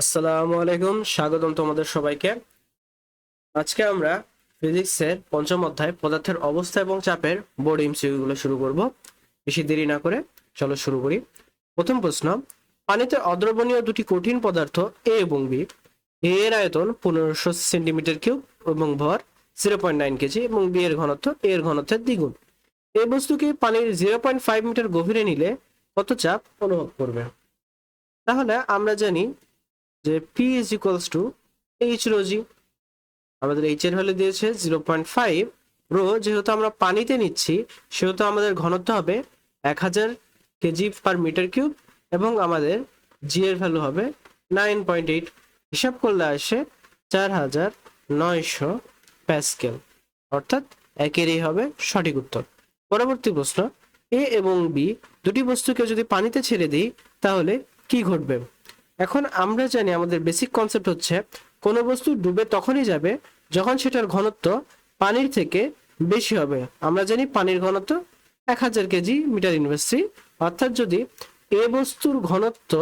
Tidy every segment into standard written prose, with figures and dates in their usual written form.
আসসালামু আলাইকুম, স্বাগতম তোমাদের সবাইকে। আজকে আমরা ফিজিক্সের পঞ্চম অধ্যায় পদার্থের অবস্থা এবং চাপের বোর্ড এমসিকিউ গুলো শুরু করব। বেশি দেরি না করে চলো শুরু করি। প্রথম প্রশ্ন, পানিতে অদ্রবণীয় দুটি কঠিন পদার্থ এ এবং বি, এ এর আয়তন 1500 সেন্টিমিটার কিউব এবং ভর 0.9 কেজি এবং বি এর ঘনত্ব এ এর ঘনত্বের দ্বিগুণ। এই বস্তুকে পানির 0.5 মিটার গভীরে নিলে কত চাপ অনুভব করবে? তাহলে আমরা জানি যে P is equals to H rho g. আমাদের এইচ এর ভ্যালু দিয়েছে 0.5। রো যেহেতু আমরা পানিতে নিচ্ছি সেহেতু আমাদের ঘনত্ব হবে 1000 কেজি পার মিটার কিউব এবং আমাদের জি এর ভ্যালু হবে 9.8। হিসাব করলে আসে 4900 প্যাসকেল, অর্থাৎ একেরই হবে সঠিক উত্তর। পরবর্তী প্রশ্ন, এ এবং বি দুটি বস্তুকে যদি পানিতে ছেড়ে দিই তাহলে কি ঘটবে? এখন আমরা জানি আমাদের বেসিক কনসেপ্ট হচ্ছে কোনো বস্তু ডুবে তখনই যাবে যখন সেটার ঘনত্ব পানির থেকে বেশি হবে। আমরা জানি পানির ঘনত্ব 1000 কেজি মিটার ইনভার্স 3, অর্থাৎ যদি এ বস্তুর ঘনত্ব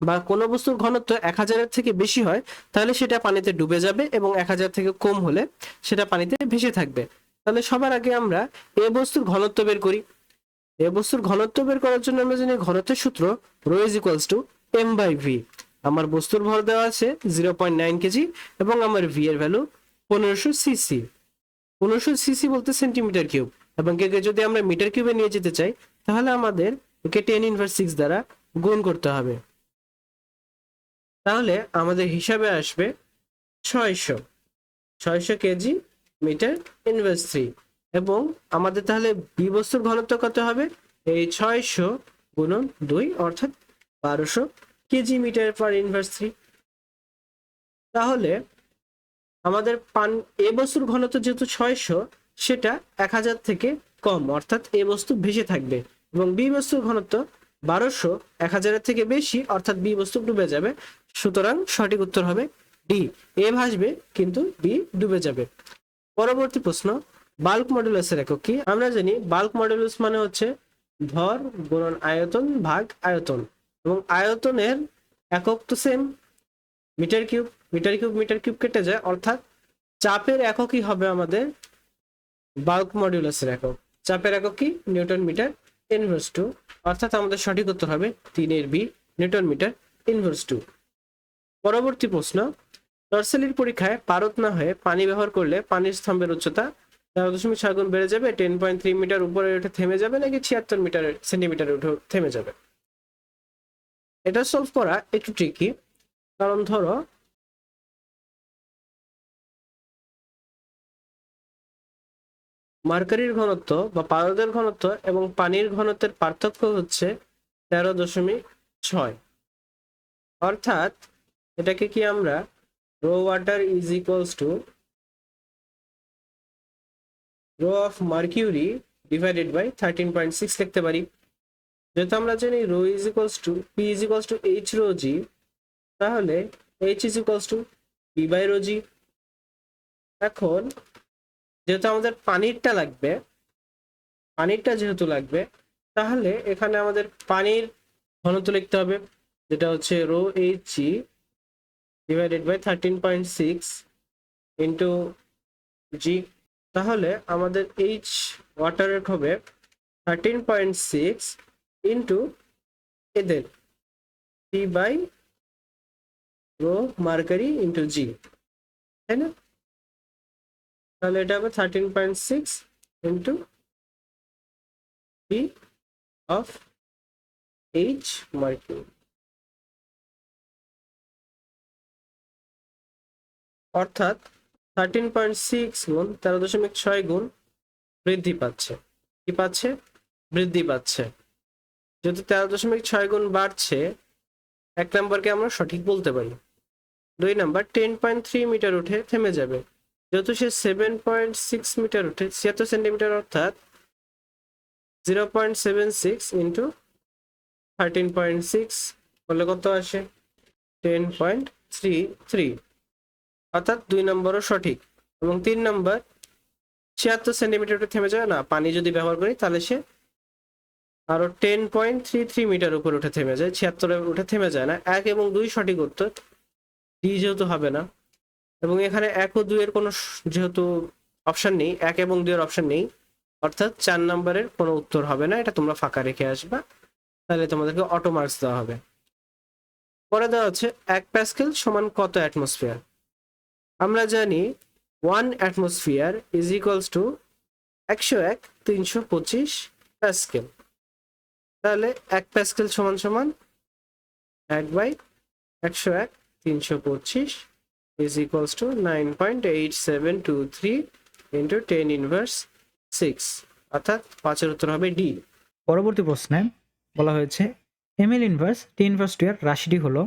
বা কোনো বস্তুর ঘনত্ব 1000-এর থেকে বেশি হয় তাহলে সেটা পানিতে ডুবে যাবে এবং 1000 থেকে কম হলে সেটা পানিতে ভেসে থাকবে। তাহলে সবার আগে আমরা এ বস্তুর ঘনত্ব বের করি। এ বস্তুর ঘনত্ব বের করার জন্য আমরা জানি ঘনত্বের সূত্র rho is equals to M by V. আমার বস্তুর ভর দেওয়া আছে 0.9 কেজি এবং আমার ভি এর ভ্যালু 1500 সিসি। 1500 সিসি বলতে সেন্টিমিটার কিউব, এবং একে যদি আমরা মিটার কিউবে নিয়ে যেতে চাই তাহলে আমাদের ওকে 10⁻6 দ্বারা গুণ করতে হবে। তাহলে আমাদের হিসাবে আসবে 600 কেজি মিটার ইনভার্স 3। এবং আমাদের তাহলে বি বস্তুর ঘনত্ব কত হবে? এই 600 গুণন 2 অর্থাৎ 1200 কেজি মিটার পার ইনভার্স 3। তাহলে আমাদের এ বস্তুর ঘনত্ব যেহেতু 600, সেটা 1000 থেকে কম, অর্থাৎ এ বস্তু ভেসে থাকবে, এবং বি বস্তুর ঘনত্ব 1200, 1000-এর থেকে বেশি, অর্থাৎ বি বস্তু ডুবে যাবে। সুতরাং সঠিক উত্তর হবে ডি, এ ভাসবে কিন্তু বি ডুবে যাবে। পরবর্তী প্রশ্ন, বাল্ক মডুলাসের একক কি? আমরা জানি বাল্ক মডুলাস মানে হচ্ছে ভর গুণন আয়তন ভাগ আয়তন, এবং আয়তনের একক তো same, metre cube. Metre cube কেটে যায়, অর্থাৎ চাপের এককই হবে আমাদের বাল্ক মডুলাসের একক। চাপের একক কি? নিউটন মিটার ইনভার্স 2, অর্থাৎ আমাদের সঠিক উত্তর হবে 3 এর বি, নিউটন মিটার ইনভার্স 2। পরবর্তী প্রশ্ন, টর্সেলির পরীক্ষায় পারদ না হয়ে পানি ব্যবহার করলে পানির স্তম্ভের উচ্চতা 13.6 গুণ বেড়ে যাবে, 10.3 মিটার উপরে উঠে থেমে যাবে, নাকি 76 মিটার সেন্টিমিটার উঠে থেমে যাবে? এটা সলভ করা একটু ট্রিকি, কারণ ধরো মার্কারির ঘনত্ব বা পারদের ঘনত্ব এবং পানির ঘনত্বের পার্থক্য হচ্ছে 13.6, অর্থাৎ এটাকে কি আমরা rho water is equals to rho of mercury divided by 13.6 লিখতে পারি। যেহেতু আমরা জানি rho is equals to P is equals to H rho g, তাহলে H is equals to P by rho g. এখন যেহেতু আমাদের পানিরটা যেহেতু লাগবে, তাহলে এখানে আমাদের পানির ঘনত্ব লিখতে হবে, যেটা হচ্ছে rho H g divided by 13.6 into g. তাহলে আমাদের এইচ ওয়াটারের হবে 13.6 ইন্টু এদের P by rho mercury into g, তাই না? তাহলে এটা হবে 13.6 into P of H mercury, অর্থাৎ 13.6 গুণ 13.6 গুণ বৃদ্ধি পাচ্ছে। কি পাচ্ছে? বৃদ্ধি পাচ্ছে। যেহেতু 13.6 গুণ বাড়ছে, 1 নম্বরকে আমরা সঠিক বলতে পারি। 2 নাম্বার 10.3 মিটার উঠে থেমে যাবে, যেহেতু সে 7.6 মিটার উঠে 76 সেন্টিমিটার, অর্থাৎ 0.76 ইন্টু 13.6 করলে কত আসে? 10.33, অর্থাৎ 2 নম্বরও সঠিক। এবং 3 নম্বর 76 সেন্টিমিটার থেমে যাবে না, পানি যদি ব্যবহার করি তাহলে সে আরো 10.33 মিটার উপরে উঠে থেমে যায়, 76 উঠে থেমে যায় না। 1 এবং 2 সঠিক উত্তর, ডি যেহেতু হবে না। এবং এখানে 1 ও 2 এর কোনো যেহেতু অপশন নেই, 1 এবং 2 এর অপশন নেই, অর্থাৎ 4 নম্বরের কোনো উত্তর হবে না, এটা তোমরা ফাঁকা রেখে আসবা, তাহলে তোমাদেরকে অটো মার্কস দেওয়া হবে। পরে দেওয়া হচ্ছে 1 প্যাসকেল সমান কত অ্যাটমসফিয়ার। আমরা জানি 1 atmosphere is equals two 101/325 Pascal. তাহলে 1 প্যাসকেল সমান সমান 1/101/325 is equals to 9.8723 into 10 inverse 6, অর্থাৎ 5-এর উত্তর হবে ডি। পরবর্তী প্রশ্নে বলা হয়েছে ML inverse T inverse two এর রাশিটি হলো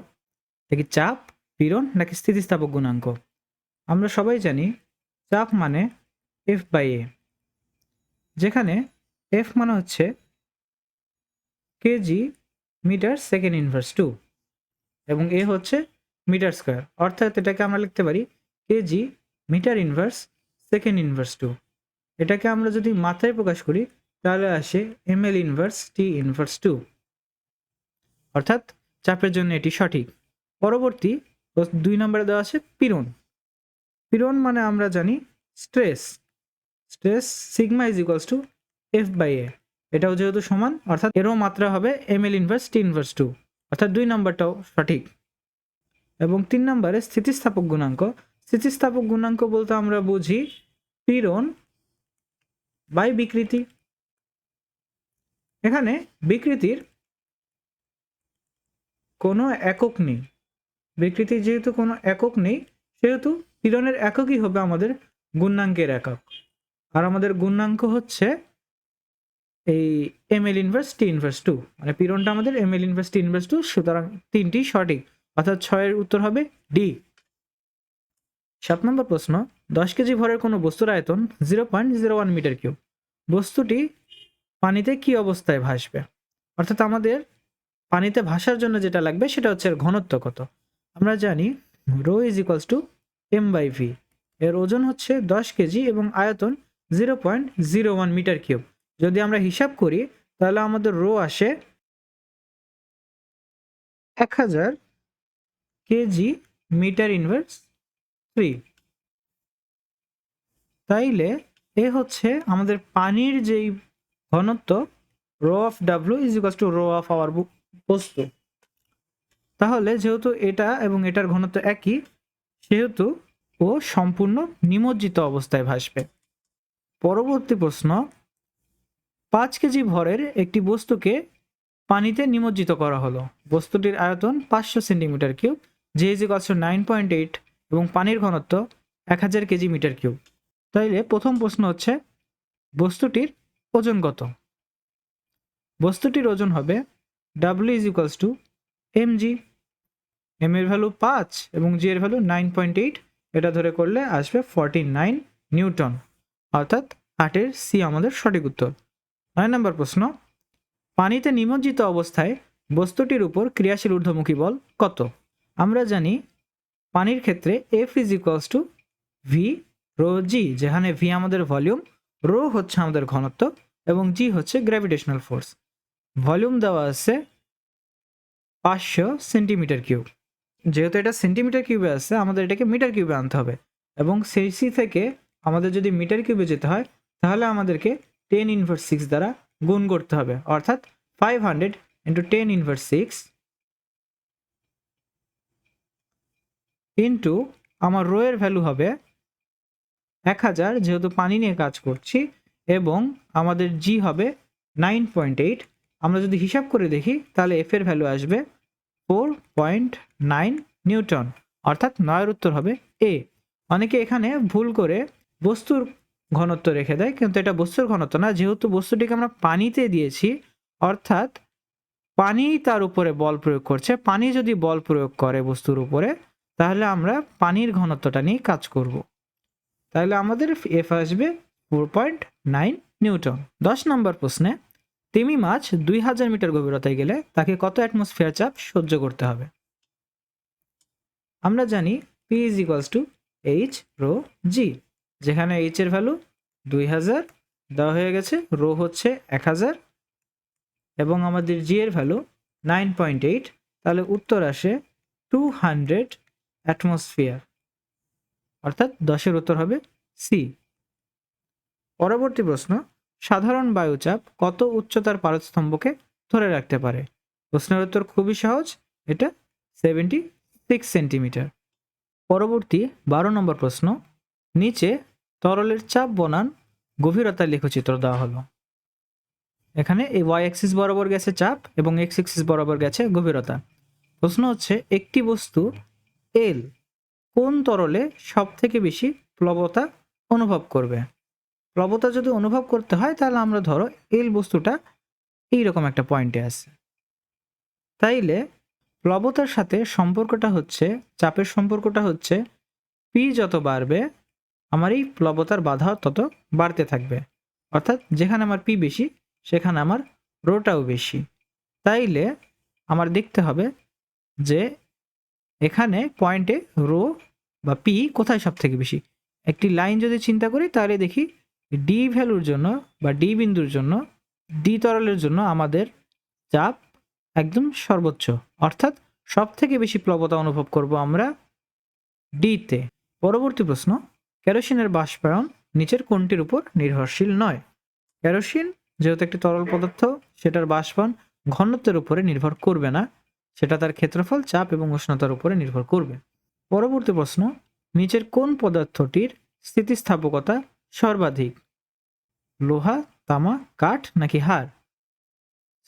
দেখি চাপ, পীড়ন নাকি স্থিতিস্থাপক গুণাঙ্ক। আমরা সবাই জানি চাপ মানে F/A, যেখানে F মানে হচ্ছে কেজি মিটার সেকেন্ড ইনভার্স 2 এবং এ হচ্ছে মিটার স্কোয়ার, অর্থাৎ এটাকে আমরা লিখতে পারি KG metre inverse second inverse 2। এটাকে আমরা যদি মাত্রায় প্রকাশ করি তাহলে আসে এমএল ইনভার্স টি ইনভার্স 2, অর্থাৎ চাপের জন্য এটি সঠিক। পরবর্তী 2 নম্বরে দেওয়া আছে পীড়ন। পীড়ন মানে আমরা জানি stress, sigma is equals two F/A, এটাও যেহেতু সমান অর্থাৎ এরও মাত্রা হবে এমএল ইনভার্স টি ইনভার্স 2, অর্থাৎ 2 নম্বরটাও সঠিক। এবং 3 নম্বরে স্থিতিস্থাপক গুণাঙ্ক। স্থিতিস্থাপক গুণাঙ্ক বলতে আমরা বুঝি পীড়ন বাই বিকৃতি। এখানে বিকৃতির কোনো একক নেই, বিকৃতির যেহেতু কোনো একক নেই সেহেতু পীড়নের এককই হবে আমাদের গুণাঙ্কের একক, আর আমাদের গুণাঙ্ক হচ্ছে এই এমএল ইনভার্স টি ইনভার্স 2, মানে পীড়নটা আমাদের এমএল ইনভার্স টি ইনভার্স 2, সুতরাং 3টি সঠিক, অর্থাৎ 6-এর উত্তর হবে ডি। 7 নম্বর প্রশ্ন 10 কেজি ভরের কোনো বস্তুর আয়তন 0.01 মিটার কিউব। বস্তুটি পানিতে কি অবস্থায় ভাসবে, অর্থাৎ আমাদের পানিতে ভাসার জন্য যেটা লাগবে সেটা হচ্ছে এর ঘনত্ব কত। আমরা জানি rho is equals two m/v, এর ওজন হচ্ছে 10 কেজি এবং আয়তন 0.01 মিটার কিউব। যদি আমরা হিসাব করি তাহলে আমাদের রো আসে 1000 কেজি মিটার ইনভার্স 3। তাইলে এ হচ্ছে আমাদের পানির যেই ঘনত্ব, rho of W is equals to rho of our বস্তু। তাহলে যেহেতু এটা এবং এটার ঘনত্ব একই সেহেতু ও সম্পূর্ণ নিমজ্জিত অবস্থায় ভাসবে। পরবর্তী প্রশ্ন 5 কেজি ভরের একটি বস্তুকে পানিতে নিমজ্জিত করা হলো। বস্তুটির আয়তন 500 সেন্টিমিটার কিউব, যে ইজ ইকুয়ালস টু 9.8 এবং পানির ঘনত্ব 1000 কেজি মিটার কিউব। তাইলে প্রথম প্রশ্ন হচ্ছে বস্তুটির ওজন কত। বস্তুটির ওজন হবে W is equals two mg, m এর ভ্যালু 5 এবং g এর ভ্যালু 9.8, এটা ধরে করলে আসবে 49 নিউটন, অর্থাৎ 8-এর সি আমাদের সঠিক উত্তর। 9 নম্বর প্রশ্ন পানিতে নিমজ্জিত অবস্থায় বস্তুটির উপর ক্রিয়াশীল ঊর্ধ্বমুখী বল কত। আমরা জানি পানির ক্ষেত্রে F is equals to V rho g, যেখানে ভি আমাদের ভলিউম, রো হচ্ছে আমাদের ঘনত্ব এবং জি হচ্ছে গ্র্যাভিটেশনাল ফোর্স। ভলিউম দেওয়া আছে 500 সেন্টিমিটার কিউব, যেহেতু এটা সেন্টিমিটার কিউবে আছে আমাদের এটাকে মিটার কিউবে আনতে হবে এবং সেই সি থেকে আমাদের যদি মিটার কিউবে যেতে হয় তাহলে আমাদেরকে 10 ইনভার্স 6 দ্বারা গুণ করতে হবে, অর্থাৎ 500 ইন্টু 10 ইনভার্স 6 ইন্টু আমার রো এর ভ্যালু হবে 1000, যেহেতু পানি নিয়ে কাজ করছি, এবং আমাদের জি হবে 9.8। আমরা যদি হিসাব করে দেখি তাহলে এফ এর ভ্যালু আসবে 4.9 নিউটন, অর্থাৎ 9-এর উত্তর হবে এ। অনেকে এখানে ভুল করে বস্তুর ঘনত্ব রেখে দেয়, কিন্তু এটা বস্তুর ঘনত্ব না, যেহেতু বস্তুটিকে আমরা পানিতে দিয়েছি অর্থাৎ পানি তার উপরে বল প্রয়োগ করছে। পানি যদি বল প্রয়োগ করে বস্তুর উপরে তাহলে আমরা পানির ঘনত্বটা নিয়ে কাজ করব, তাহলে আমাদের এফ আসবে 4.9 নিউটন। 10 নম্বর প্রশ্নে তিমি মাছ 2000 মিটার গভীরতায় গেলে তাকে কত অ্যাটমসফিয়ার চাপ সহ্য করতে হবে। আমরা জানি P is equals to H rho g, যেখানে এইচ এর ভ্যালু 2000 দেওয়া হয়ে গেছে, রো হচ্ছে 1000 এবং আমাদের জি এর ভ্যালু 9.8, তাহলে উত্তর আসে 200 অ্যাটমসফিয়ার, অর্থাৎ 10-এর উত্তর হবে সি। পরবর্তী প্রশ্ন, সাধারণ বায়ুচাপ কত উচ্চতার পারস্তম্ভকে ধরে রাখতে পারে? প্রশ্নের উত্তর খুবই সহজ, এটা 76 সেন্টিমিটার। পরবর্তী 12 নম্বর প্রশ্ন, নিচে তরলের চাপ বনাম গভীরতার লেখচিত্র দেওয়া হলো। এখানে এই ওয়াই অ্যাক্সিস বরাবর গেছে চাপ এবং এক্স অ্যাক্সিস বরাবর গেছে গভীরতা। প্রশ্ন হচ্ছে, একটি বস্তু এল কোন তরলে সব থেকে বেশি প্লবতা অনুভব করবে? প্লবতা যদি অনুভব করতে হয় তাহলে আমরা ধরো এল বস্তুটা এইরকম একটা পয়েন্টে আছে, তাইলে প্লবতার সাথে সম্পর্কটা হচ্ছে, চাপের সম্পর্কটা হচ্ছে পি যত বাড়বে আমার এই প্লবতার বাধা তত বাড়তে থাকবে, অর্থাৎ যেখানে আমার পি বেশি সেখানে আমার রোটাও বেশি। তাইলে আমার দেখতে হবে যে এখানে পয়েন্টে রো বা পি কোথায় সব থেকে বেশি। একটি লাইন যদি চিন্তা করি তাহলে দেখি ডি ভ্যালুর জন্য বা ডি বিন্দুর জন্য, ডি তরলের জন্য আমাদের চাপ একদম সর্বোচ্চ, অর্থাৎ সব থেকে বেশি প্লবতা অনুভব করব আমরা ডিতে। পরবর্তী প্রশ্ন, কেরোসিনের বাষ্পায়ন নিচের কোনটির উপর নির্ভরশীল নয়? কেরোসিন যেহেতু একটি তরল পদার্থ, সেটার বাষ্পায়ন ঘনত্বের উপরে নির্ভর করবে না, সেটা তার ক্ষেত্রফল, চাপ এবং উষ্ণতার উপরে নির্ভর করবে। পরবর্তী প্রশ্ন, নিচের কোন পদার্থটির স্থিতিস্থাপকতা সর্বাধিক? লোহা, তামা, কাঠ নাকি হাড়?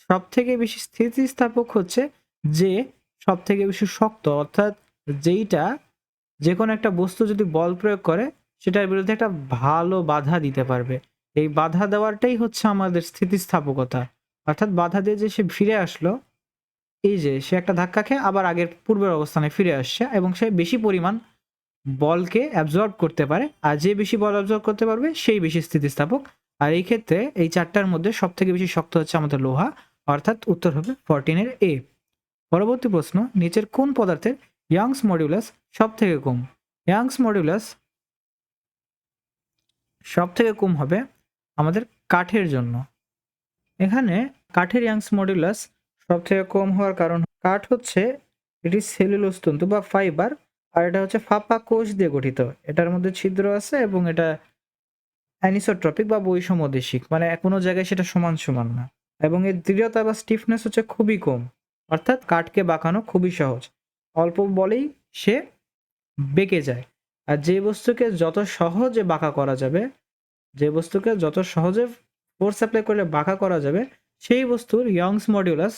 সব থেকে বেশি স্থিতিস্থাপক হচ্ছে যে সব থেকে বেশি শক্ত, অর্থাৎ যেইটা যে কোনো একটা বস্তু যদি বল প্রয়োগ করে সেটার বিরুদ্ধে একটা ভালো বাধা দিতে পারবে। এই বাধা দেওয়াটাই হচ্ছে আমাদের স্থিতিস্থাপকতা, অর্থাৎ বাধা দিয়ে যে সে ফিরে আসলো, এই যে সে একটা ধাক্কা খেয়ে আবার আগের পূর্বের অবস্থানে ফিরে আসছে এবং সে বেশি পরিমাণ বলকে অ্যাবজর্ব করতে পারে, আর যে বেশি বল অ্যাবজর্ব করতে পারবে সেই বেশি স্থিতিস্থাপক। আর এই ক্ষেত্রে এই চারটার মধ্যে সব থেকে বেশি শক্ত হচ্ছে আমাদের লোহা, অর্থাৎ উত্তর হবে 14 এ। পরবর্তী প্রশ্ন, নিচের কোন পদার্থের ইয়াংস মডিউলাস সব থেকে কম? ইয়াংস মডিউলাস সব থেকে কম হবে আমাদের কাঠের জন্য। এখানে কাঠের ইয়াংস মডিউলাস সব থেকে কম হওয়ার কারণ, কাঠ হচ্ছে এটি সেলুলোজ তন্তু বা ফাইবার, আর এটা হচ্ছে ফাঁপা কোষ দিয়ে গঠিত, এটার মধ্যে ছিদ্র আছে এবং এটা অ্যানিসোট্রপিক বা বৈষমদেশিক, মানে কোনো জায়গায় সেটা সমান সমান না, এবং এর দৃঢ়তা বা স্টিফনেস হচ্ছে খুবই কম, অর্থাৎ কাঠকে বাঁকানো খুবই সহজ, অল্প বলেই সে বেঁকে যায়। আর যে বস্তুকে যত সহজে বাঁকা করা যাবে, যে বস্তুকে যত সহজে ফোর্স অ্যাপ্লাই করলে বাঁকা করা যাবে, সেই বস্তুর ইয়াংস মডিউলাস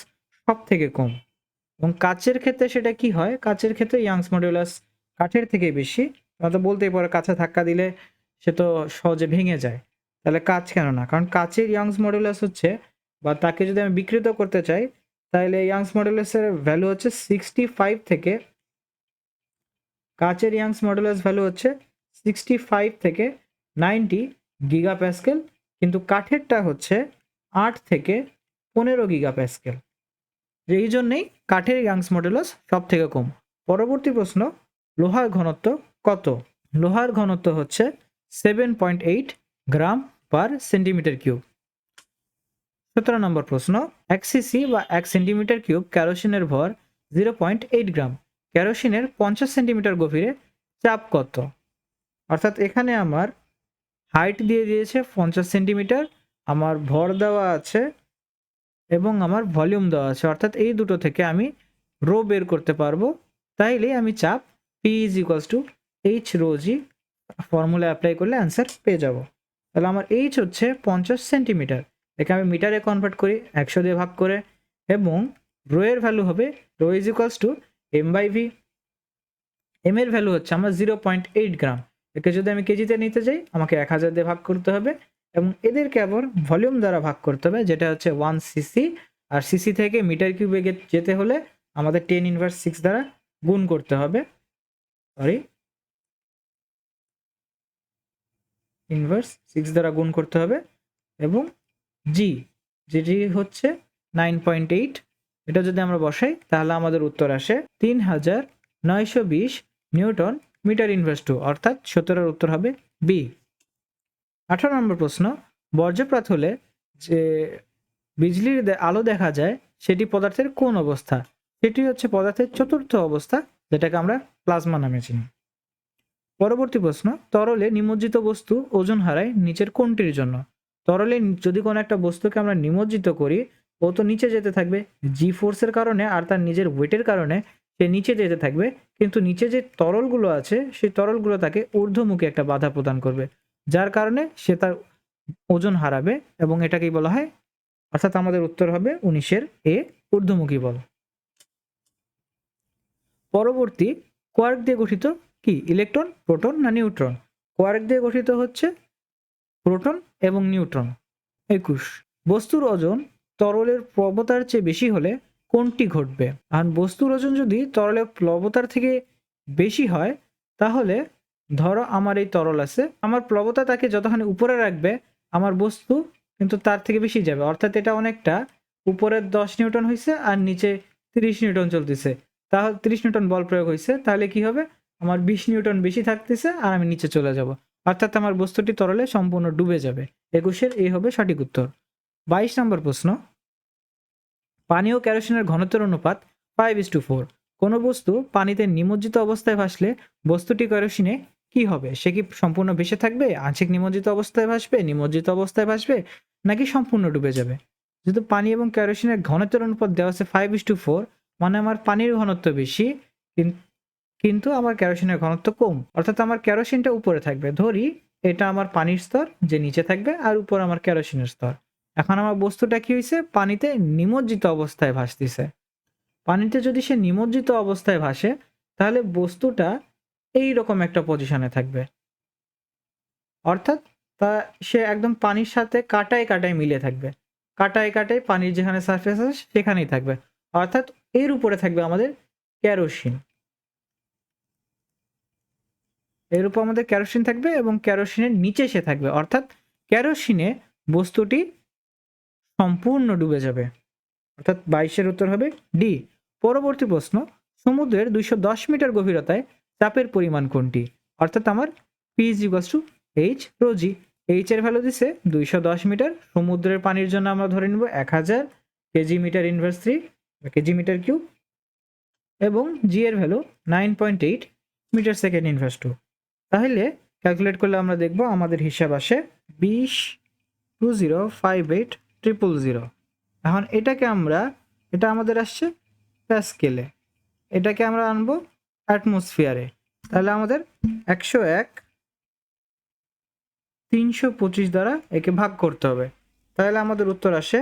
সব থেকে কম। এবং কাচের ক্ষেত্রে সেটা কি হয়, কাচের ক্ষেত্রে ইয়াংস মডিউলাস কাঠের থেকে বেশি। তো বলতেই পারে কাছে ধাক্কা দিলে সে তো সহজে ভেঙে যায়, তাহলে কাচ কেন না? কারণ কাচের ইয়াংস মডিউলাস হচ্ছে, বা তাকে যদি আমি বিকৃত করতে চাই তাহলে ইয়াংস মডিউলাসের ভ্যালু হচ্ছে 65 থেকে, কাচের ইয়াংস মডুলাস ভ্যালু হচ্ছে 65 থেকে 90 গিগা প্যাসকেল, কিন্তু কাঠেরটা হচ্ছে 8 থেকে 15 গিগা প্যাসকেল। এই জন্যেই কাঠের ইয়াংস মডুলাস সব থেকে কম। পরবর্তী প্রশ্ন, লোহার ঘনত্ব কত? লোহার ঘনত্ব হচ্ছে 7.8 গ্রাম পার সেন্টিমিটার কিউব। 17 নম্বর প্রশ্ন, 1 সিসি বা 1 সেন্টিমিটার কিউব কেরোসিনের ভর 0.8 গ্রাম। কেরোসিনের 50 সেন্টিমিটার গভীরে চাপ কত? অর্থাৎ এখানে আমার হাইট দিয়ে দিয়েছে 50 সেন্টিমিটার, আমার ভর দেওয়া আছে এবং আমার ভলিউম দেওয়া আছে, অর্থাৎ এই দুটো থেকে আমি রো বের করতে পারবো। তাইলে আমি চাপ P = H rho g formula apply করলে অ্যান্সার পেয়ে যাব। তাহলে আমার H হচ্ছে 50 সেন্টিমিটার, একে আমি মিটারে কনভার্ট করি 100 দিয়ে ভাগ করে, এবং রো এর ভ্যালু হবে রো = m/v। এম এর ভ্যালু হচ্ছে আমার 0.8 গ্রাম, একে যদি আমি কেজিতে নিতে যাই আমাকে 1000 দিয়ে ভাগ করতে হবে, এবং এদেরকে আবার ভলিউম দ্বারা ভাগ করতে হবে যেটা হচ্ছে 1 সিসি, আর সিসি থেকে মিটার কিউবে যেতে হলে আমাদের 10⁻6 দ্বারা গুণ করতে হবে, *6 দ্বারা গুণ করতে হবে, এবং যেটি হচ্ছে 9.8, এটা যদি আমরা বসাই তাহলে আমাদের উত্তর আসে 3920 নিউটন মিটার/2, অর্থাৎ 17-এর উত্তর হবে বি। 18 নম্বর প্রশ্ন, বর্জ্যপাত হলে যে বিজলির আলো দেখা যায় সেটি পদার্থের কোন অবস্থা? সেটি হচ্ছে পদার্থের চতুর্থ অবস্থা, যেটাকে আমরা প্লাজমা নামে চিনি। পরবর্তী প্রশ্ন, তরলে নিমজ্জিত বস্তু ওজন হারায় নিচের কোনটির জন্য? তরলে যদি কোনো একটা বস্তুকে আমরা নিমজ্জিত করি, ও তো নিচে যেতে থাকবে জি ফোর্সের কারণে, আর তার নিজের ওয়েটের কারণে সে নিচে যেতে থাকবে, কিন্তু নিচে যে তরলগুলো আছে সেই তরলগুলো তাকে ঊর্ধ্বমুখী একটা বাধা প্রদান করবে, যার কারণে সে তার ওজন হারাবে, এবং এটাকেই বলা হয়, অর্থাৎ আমাদের উত্তর হবে 19-এর এ, ঊর্ধ্বমুখী বল। পরবর্তী, কোয়ার্ক দিয়ে গঠিত কি? ইলেকট্রন, প্রোটন না নিউট্রন? কোয়ার্ক দিয়ে গঠিত হচ্ছে প্রোটন এবং নিউট্রন। 21, বস্তুর ওজন তরলের প্লবতার চেয়ে বেশি হলে কোনটি ঘটবে? আর বস্তুর ওজন যদি তরলের প্লবতার থেকে বেশি হয়, তাহলে ধরো আমার এই তরল আছে, আমার প্লবতা তাকে যতখানি উপরে রাখবে আমার বস্তু কিন্তু তার থেকে বেশি যাবে, অর্থাৎ এটা অনেকটা উপরে 10 নিউটন হয়েছে আর নিচে 30 নিউটন চলতেছে, তাহলে 30 নিউটন বল প্রয়োগ হয়েছে, তাহলে কি হবে, আমার 20 নিউটন বেশি থাকতেছে আর আমি নিচে চলে যাব, অর্থাৎ আমার বস্তুটি তরলে সম্পূর্ণ ডুবে যাবে। 21-এর এই হবে সঠিক উত্তর। 22 নম্বর প্রশ্ন, পানি ও কেরোসিনের ঘনত্বের অনুপাত 5:4। কোনো বস্তু পানিতে নিমজ্জিত অবস্থায় ভাসলে বস্তুটি কেরোসিনে কি হবে? সে কি সম্পূর্ণ ভেসে থাকবে, আংশিক নিমজ্জিত অবস্থায় ভাসবে, নিমজ্জিত অবস্থায় ভাসবে, নাকি সম্পূর্ণ ডুবে যাবে? যেহেতু পানি এবং কেরোসিনের ঘনত্বের অনুপাত দেওয়া আছে 5:4, মানে আমার পানির ঘনত্ব বেশি কিন্তু আমার কেরোসিনের ঘনত্ব কম, অর্থাৎ আমার কেরোসিনটা উপরে থাকবে। ধরি এটা আমার পানির স্তর, যে নিচে থাকবে, আর উপর আমার কেরোসিনের স্তর। এখন আমার বস্তুটা কি হয়েছে, পানিতে নিমজ্জিত অবস্থায় ভাসতেছে। পানিতে যদি সে নিমজ্জিত অবস্থায় ভাসে, তাহলে বস্তুটা এই রকম একটা পজিশনে থাকবে, অর্থাৎ তা সে একদম পানির সাথে কাটায় কাটায় মিলে থাকবে, কাটায় কাটায় পানির যেখানে সারফেস আছে সেখানেই থাকবে, অর্থাৎ এর উপরে থাকবে আমাদের কেরোসিন, এর উপর আমাদের কেরোসিন থাকবে এবং কেরোসিনের নিচে সে থাকবে, অর্থাৎ কেরোসিনে বস্তুটি সম্পূর্ণ ডুবে যাবে, অর্থাৎ 22-এর উত্তর হবে ডি। পরবর্তী প্রশ্ন, সমুদ্রের 210 মিটার গভীরতায় চাপের পরিমাণ কোনটি? অর্থাৎ আমার P is equals to H rho G. H এর ভ্যালু দিছে 210 মিটার, সমুদ্রের পানির জন্য আমরা ধরে নিব 1000 KG metre inverse 3 KG metre cube, এবং জি এর ভ্যালু 9.8 মিটার সেকেন্ড ইনভার্স 2। তাহলে ক্যালকুলেট করলে আমরা দেখব আমাদের হিসাব আসে 20,58,000। এখন এটা আমাদের আসছে প্যাসকেলে, এটাকে আমরা আনবো অ্যাটমসফিয়ারে, তাহলে আমাদের 101,325 দ্বারা একে ভাগ করতে হবে, তাহলে আমাদের উত্তর আসে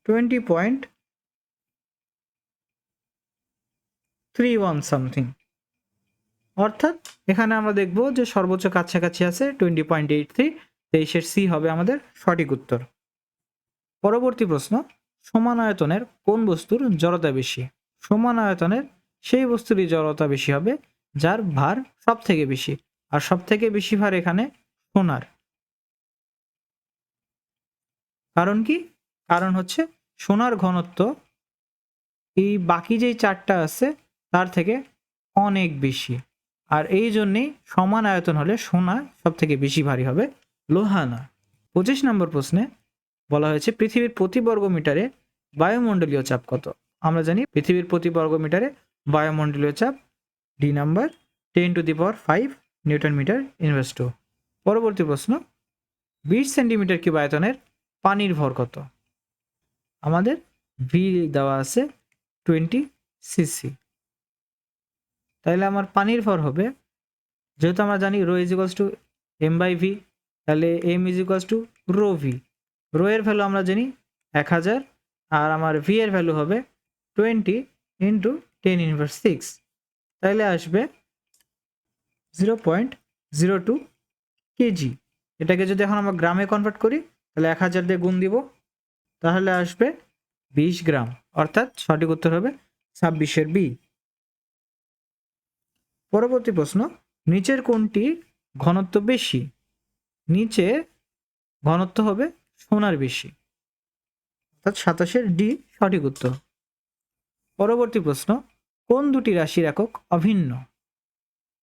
20.31 সামথিং, অর্থাৎ এখানে আমরা দেখব যে সর্বোচ্চ কাছাকাছি আছে 20.83, 23-এর সি হবে আমাদের সঠিক উত্তর। পরবর্তী প্রশ্ন, সমান আয়তনের কোন বস্তুর জড়তা বেশি? সমান আয়তনের সেই বস্তুরই জড়তা বেশি হবে যার ভার সব থেকে বেশি, আর সব থেকে বেশি ভার এখানে সোনার। কারণ কি? কারণ হচ্ছে সোনার ঘনত্ব এই বাকি যেই চারটা আছে তার থেকে অনেক বেশি, আর এই জন্যেই সমান আয়তন হলে সোনা সব থেকে বেশি ভারী হবে, লোহা না। 25 নম্বর প্রশ্নে বলা হয়েছে পৃথিবীর প্রতি বর্গমিটারে বায়ুমণ্ডলীয় চাপ কত? আমরা জানি পৃথিবীর প্রতি বর্গমিটারে বায়ুমণ্ডলীয় চাপ the number 10⁵ newton metre inverse 2। পরবর্তী প্রশ্ন, 20 সেন্টিমিটার কিউব আয়তনের পানির ভর কত? আমাদের ভি দেওয়া আছে 20 সিসি, তাহলে আমার পানির ভর হবে, যেহেতু আমরা জানি rho is equals to M by V, তাহলে M is equals to rho V. Rho এর ভ্যালু আমরা জানি 1000, আর আমার ভি এর ভ্যালু হবে 20 ইন্টু 10⁻⁶, তাহলে আসবে 0.02 কেজি। এটাকে যদি এখন আমরা গ্রামে কনভার্ট করি, তাহলে 1000 দিয়ে গুণ দিব, তাহলে আসবে 20 গ্রাম, অর্থাৎ সঠিক উত্তর হবে 26-এর বি। পরবর্তী প্রশ্ন, নিচের কোনটি ঘনত্ব বেশি? নিচে ঘনত্ব হবে সোনার বেশি, অর্থাৎ 27-এর ডি সঠিক উত্তর। পরবর্তী প্রশ্ন, কোন দুটি রাশির একক অভিন্ন?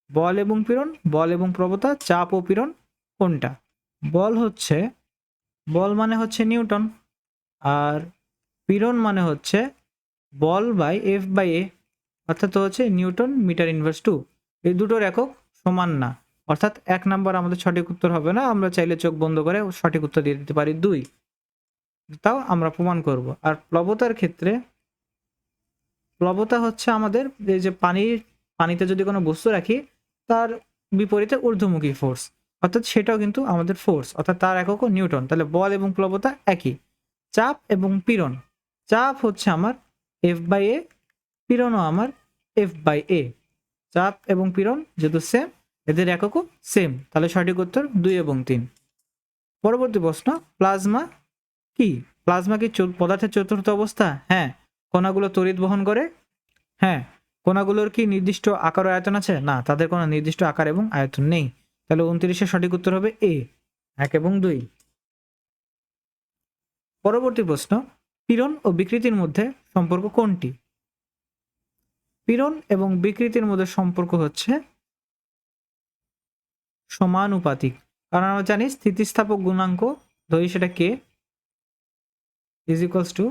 বল এবং পীড়ন, বল এবং প্রবণতা, চাপ ও পীড়ন কোনটা? বল হচ্ছে বল মানে হচ্ছে নিউটন, আর পীড়ন মানে হচ্ছে বল বাই এফ বাই এ, অর্থাৎ হচ্ছে নিউটন মিটার ইনভার্স 2। এই দুটোর একক সমান না, অর্থাৎ 1 নাম্বার আমাদের সঠিক উত্তর হবে না। আমরা চাইলে চোখ বন্ধ করে সঠিক উত্তর দিয়ে দিতে পারি 2, তাও আমরা প্রমাণ করব। আর প্লবতার ক্ষেত্রে প্লবতা হচ্ছে আমাদের এই যে পানিতে যদি কোনো বস্তু রাখি তার বিপরীতে ঊর্ধ্বমুখী ফোর্স, অর্থাৎ সেটাও কিন্তু আমাদের ফোর্স, অর্থাৎ তার এককও নিউটন। তাহলে বল এবং প্লবতা একই। চাপ এবং পীড়ন, চাপ হচ্ছে আমার এফ বাই এ, পীড়নও আমার এফ বাই এ। চাপ এবং পীড়ন যেহেতু সেম, এদের এককও সেম, তাহলে সঠিক উত্তর 2 এবং 3। পরবর্তী প্রশ্ন, প্লাজমা কি? প্লাজমা কি পদার্থের চতুর্থ অবস্থা? হ্যাঁ। কণাগুলো তড়িৎ বহন করে? হ্যাঁ। কণাগুলোর কি নির্দিষ্ট আকার ও আয়তন আছে? না, তাদের কোনো নির্দিষ্ট আকার এবং আয়তন নেই। তাহলে 29-এর সঠিক উত্তর হবে এ, 1 এবং 2। পরবর্তী প্রশ্ন, পীড়ন ও বিকৃতির মধ্যে সম্পর্ক কোনটি? পীড়ন এবং বিকৃতির মধ্যে সম্পর্ক হচ্ছে সমানুপাতিক, কারণ আমরা জানি স্থিতিস্থাপক গুণাঙ্ক, ধরি সেটা কে, ইজ ইকুয়ালস টু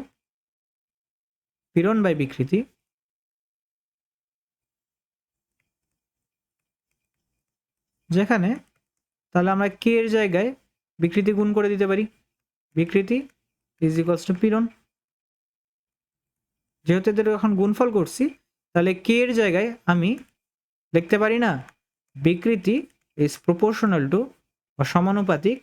পীড়ন বাই বিকৃতি, যেখানে তাহলে আমরা কে এর জায়গায় বিকৃতি গুণ করে দিতে পারি, বিকৃতি ইজ ইকুয়ালস টু পীড়ন। যেহেতু এদের এখন গুণফল করছি, তাহলে কে এর জায়গায় আমি লিখতে পারি না বিকৃতি ইজ প্রপোর্শনাল টু বা সমানুপাতিক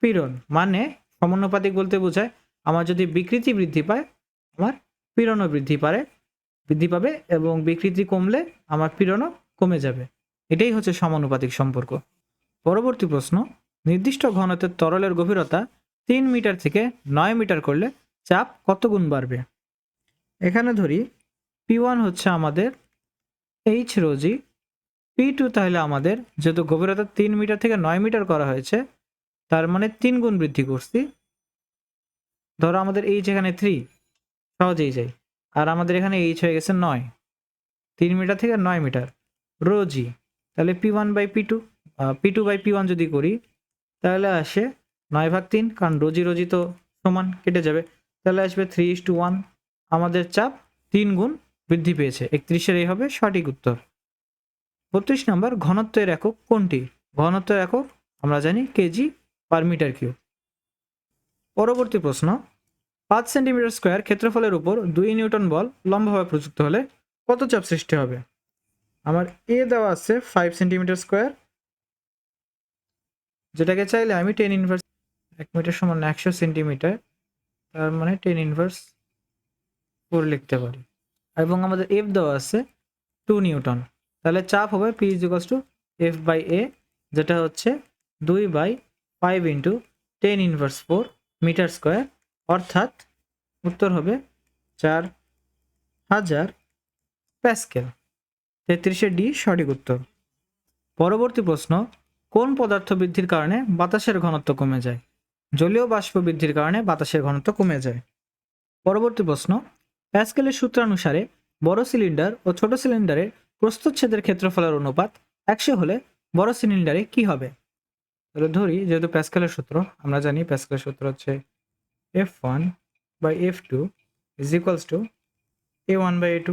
পীড়ন। মানে সমানুপাতিক বলতে বোঝায় আমার যদি বিকৃতি বৃদ্ধি পায় আমার পীড়নও বৃদ্ধি পাবে, এবং বিকৃতি কমলে আমার পীড়নও কমে যাবে। এটাই হচ্ছে সমানুপাতিক সম্পর্ক। পরবর্তী প্রশ্ন, নির্দিষ্ট ঘনত্বের তরলের গভীরতা 3 মিটার থেকে 9 মিটার করলে চাপ কত গুণ বাড়বে? এখানে ধরি P1 হচ্ছে আমাদের এইচ রোজি, P2 তাহলে আমাদের যেহেতু গভীরতা 3 মিটার থেকে 9 মিটার করা হয়েছে, তার মানে 3 গুণ বৃদ্ধি করছি। ধরো আমাদের এইচ এখানে 3, সহজেই যাই, আর আমাদের এখানে এইচ হয়ে গেছে 9, 3 মিটার থেকে 9 মিটার রোজি। তাহলে P1 by P2, P2 by P1 যদি করি তাহলে আসে 9/3, কারণ রোজি রোজি তো সমান, কেটে যাবে। তাহলে আসবে 3:1। আমাদের চাপ 3 গুণ বৃদ্ধি পেয়েছে। 31-এর এই হবে সঠিক উত্তর। 32 নম্বর, ঘনত্বের একক কোনটি? ঘনত্বের একক আমরা জানি কেজি পার মিটার কিউব। পরবর্তী প্রশ্ন, 5 সেন্টিমিটার স্কোয়ার ক্ষেত্রফলের উপর 2 নিউটন বল লম্বভাবে প্রযুক্ত হলে কত চাপ সৃষ্টি হবে? আমার এ দেওয়া আছে 5 সেন্টিমিটার স্কোয়ার, যেটাকে চাইলে আমি 10 ইনভার্স 1 মিটার সমান 100 সেন্টিমিটার, তার মানে 10 ইনভার্স 4 লিখতে পারি। এবং আমাদের এফ দেওয়া আছে 2 নিউটন, তাহলে চাপ হবে P is equals to F by A, যেটা হচ্ছে 2/5 ইন্টু 10 ইনভার্স 4 মিটার স্কোয়ার, অর্থাৎ উত্তর হবে 4000 প্যাসকেল। 33-এর ডি সঠিক উত্তর। পরবর্তী প্রশ্ন, কোন পদার্থ বৃদ্ধির কারণে বাতাসের ঘনত্ব কমে যায়? জলীয় বাষ্প বৃদ্ধির কারণে বাতাসের ঘনত্ব কমে যায়। পরবর্তী প্রশ্ন, প্যাসকেলের সূত্রানুসারে বড় সিলিন্ডার ও ছোট সিলিন্ডারের প্রস্থচ্ছেদের ক্ষেত্রফলের অনুপাত 100 হলে বড় সিলিন্ডারে কি হবে? তাহলে ধরি, যেহেতু প্যাসকেলের সূত্র আমরা জানি, প্যাসকেলের সূত্র হচ্ছে F1 by F2 is equals to A1 by A2।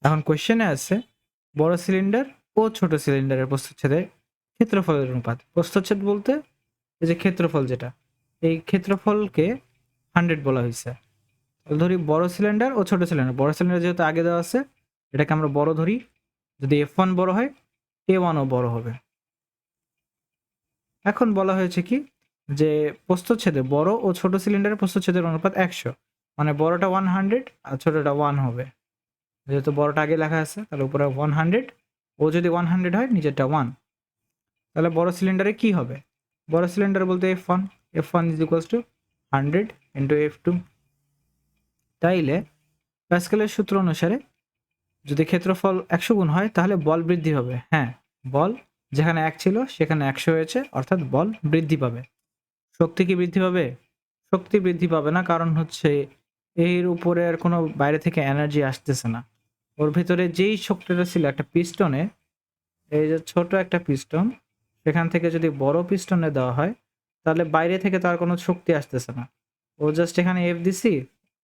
এখন কোয়েশ্চেনে আছে বড় সিলিন্ডার ও ছোট সিলিন্ডারের প্রস্থচ্ছেদের ক্ষেত্রফলের অনুপাত। প্রস্থচ্ছেদ বলতে এই যে ক্ষেত্রফল, যেটা এই ক্ষেত্রফলকে 100 বলা হয়েছে। ধরি বড় সিলিন্ডার ও ছোট সিলিন্ডার, বড় সিলিন্ডার যেহেতু আগে দেওয়া আছে এটাকে আমরা বড় ধরি, যদি F1 বড় হয় A1ও বড় হবে। এখন বলা হয়েছে কি যে প্রস্থচ্ছেদে বড় ও ছোট সিলিন্ডারের প্রস্থচ্ছেদের অনুপাত 100, মানে বড়টা 100 আর ছোটটা 1 হবে। যেহেতু বড়টা আগে লেখা আছে তাহলে উপরে 100, ও যদি 100 হয় নিচেরটা 1, তাহলে বড় সিলিন্ডারে কি হবে? বড় সিলিন্ডার বলতে F1 is equals two 100 into F2। তাইলে প্যাসকেলের সূত্র অনুসারে যদি ক্ষেত্রফল 100 গুণ হয় তাহলে বল বৃদ্ধি হবে। হ্যাঁ, বল যেখানে 1 ছিল সেখানে 100 হয়েছে, অর্থাৎ বল বৃদ্ধি পাবে। শক্তি কি বৃদ্ধি পাবে? শক্তি বৃদ্ধি পাবে না, কারণ হচ্ছে এর উপরে আর কোনো বাইরে থেকে এনার্জি আসতেছে না। ওর ভিতরে যেই শক্তিটা ছিল একটা পিস্টনে, এই যে ছোট একটা পিস্টন, সেখান থেকে যদি বড় পিস্টনে দেওয়া হয় তাহলে বাইরে থেকে তার কোনো শক্তি আসতেছে না। ও জাস্ট এখানে এফ দিছি,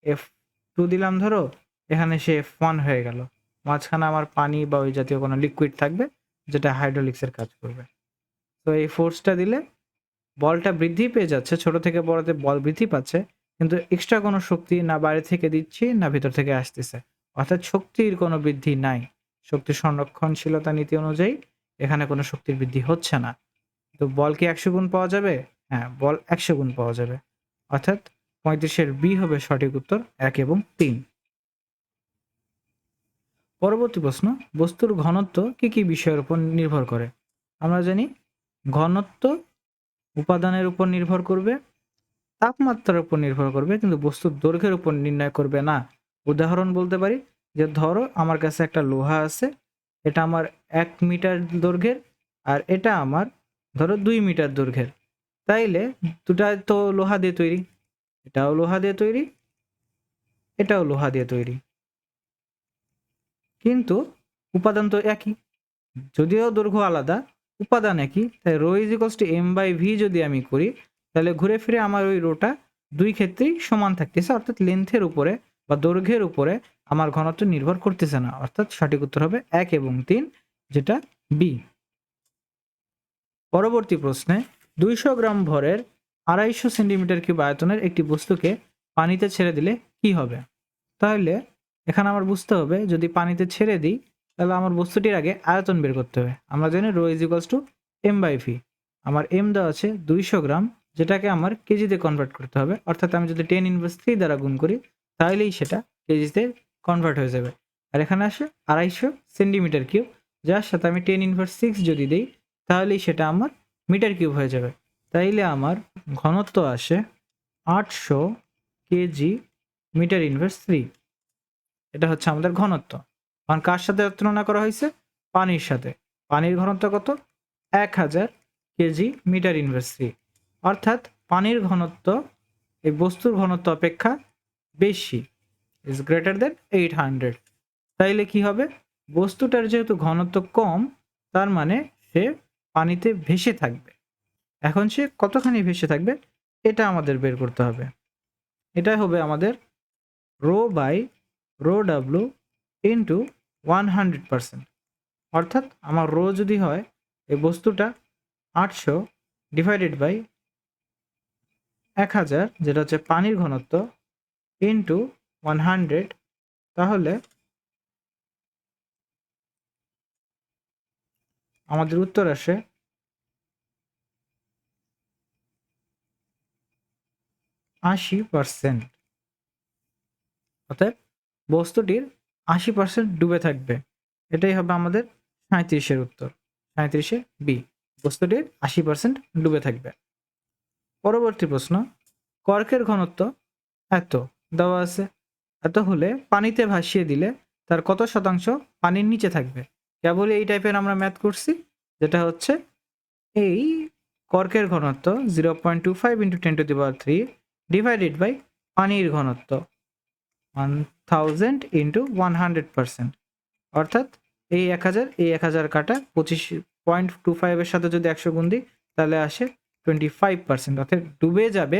F2 দিলাম ধরো, এখানে সে F1 হয়ে গেল। মাঝখানে আমার পানি বা ওই জাতীয় কোনো লিকুইড থাকবে যেটা হাইড্রোলিক্সের কাজ করবে। তো এই ফোর্সটা দিলে বলটা বৃদ্ধি পেয়ে যাচ্ছে, ছোট থেকে বড়তে বল বৃদ্ধি পাচ্ছে, কিন্তু এক্সট্রা কোনো শক্তি না বাইরে থেকে দিচ্ছি না ভিতর থেকে আসতেছে, অর্থাৎ শক্তির কোনো বৃদ্ধি নাই। শক্তি সংরক্ষণশীলতা নীতি অনুযায়ী এখানে কোনো শক্তির বৃদ্ধি হচ্ছে না। তো বল কি 100 গুণ পাওয়া যাবে? হ্যাঁ, বল 100 গুণ পাওয়া যাবে, অর্থাৎ 35-এর বি হবে সঠিক উত্তর, 1 এবং 3। পরবর্তী প্রশ্ন, বস্তুর ঘনত্ব কি কি বিষয়ের উপর নির্ভর করে? আমরা জানি ঘনত্ব উপাদানের উপর নির্ভর করবে, তাপমাত্রার উপর নির্ভর করবে, কিন্তু বস্তুর দৈর্ঘ্যের উপর নির্ণয় করবে না। উদাহরণ বলতে পারি যে ধরো আমার কাছে একটা লোহা আছে, এটা আমার 1 মিটার দৈর্ঘ্যের, আর এটা আমার ধরো 2 মিটার দৈর্ঘ্যের। তাইলে দুটা তো লোহা দিয়ে তৈরি, এটাও লোহা দিয়ে তৈরি, এটাও লোহা দিয়ে তৈরি, কিন্তু উপাদান তো একই। যদিও দৈর্ঘ্য আলাদা, উপাদান একই, তাই rho is equals to M by V যদি আমি করি, তাহলে ঘুরে ফিরে আমার ওই রোটা দুই ক্ষেত্রেই সমান থাকতেছে, অর্থাৎ লেন্থের উপরে বা দৈর্ঘ্যের উপরে আমার ঘনত্ব নির্ভর করতেছে না, অর্থাৎ সঠিক উত্তর হবে 1 এবং 3, যেটা বি। পরবর্তী প্রশ্নে 200 গ্রাম ভরের 250 সেন্টিমিটার কিউব আয়তনের একটি বস্তুকে পানিতে ছেড়ে দিলে কি হবে? তাহলে এখানে আমার বুঝতে হবে, যদি পানিতে ছেড়ে দিই তাহলে আমার বস্তুটির আগে আয়তন বের করতে হবে। আমরা জানি rho is equals to M by V. আমার এম দেওয়া আছে 200 গ্রাম, যেটাকে আমার কেজিতে কনভার্ট করতে হবে, অর্থাৎ আমি যদি 10⁻³ দ্বারা গুণ করি তাহলেই সেটা কেজিতে কনভার্ট হয়ে যাবে। আর এখানে আসে 250 সেন্টিমিটার কিউব, যার সাথে আমি 10⁻6 যদি দিই তাহলেই সেটা আমার মিটার কিউব হয়ে যাবে। তাইলে আমার ঘনত্ব আসে 800 কেজি মিটার ইনভার্স 3। এটা হচ্ছে আমাদের ঘনত্ব। কারণ কার সাথে তুলনা করা হয়েছে? পানির সাথে। পানির ঘনত্ব কত? 1000 কেজি মিটার ইনভার্স 3, অর্থাৎ পানির ঘনত্ব এই বস্তুর ঘনত্ব অপেক্ষা বেশি, ইজ গ্রেটার দেন 800। তাইলে কি হবে? বস্তুটার যেহেতু ঘনত্ব কম, তার মানে সে পানিতে ভেসে থাকবে। এখন সে কতখানি ভেসে থাকবে এটা আমাদের বের করতে হবে। এটাই হবে আমাদের rho by rho W into 100%, অর্থাৎ আমার রো যদি হয় এই বস্তুটা 800 ডিভাইডেড বাই 1000, যেটা হচ্ছে পানির ঘনত্ব, ইন্টু 100, তাহলে আমাদের উত্তর আসে 80%। অর্থাৎ বস্তুটির 80% ডুবে থাকবে। এটাই হবে আমাদের 37-এর উত্তর, 37-এ বি, বস্তুটির 80% ডুবে থাকবে। পরবর্তী প্রশ্ন, কর্কের ঘনত্ব এত দেওয়া আছে, এত হলে পানিতে ভাসিয়ে দিলে তার কত শতাংশ পানির নিচে থাকবে? কেবল এই টাইপের আমরা ম্যাথ করছি, যেটা হচ্ছে এই কর্কের ঘনত্ব 0.25 × 10⁻³ ডিভাইডেড বাই পানির ঘনত্ব 1000 × 100%, অর্থাৎ এই 1000 এই 1000 কাটা 25.25 এর সাথে যদি 100 গুণ দিই তাহলে আসে 25%, অর্থাৎ ডুবে যাবে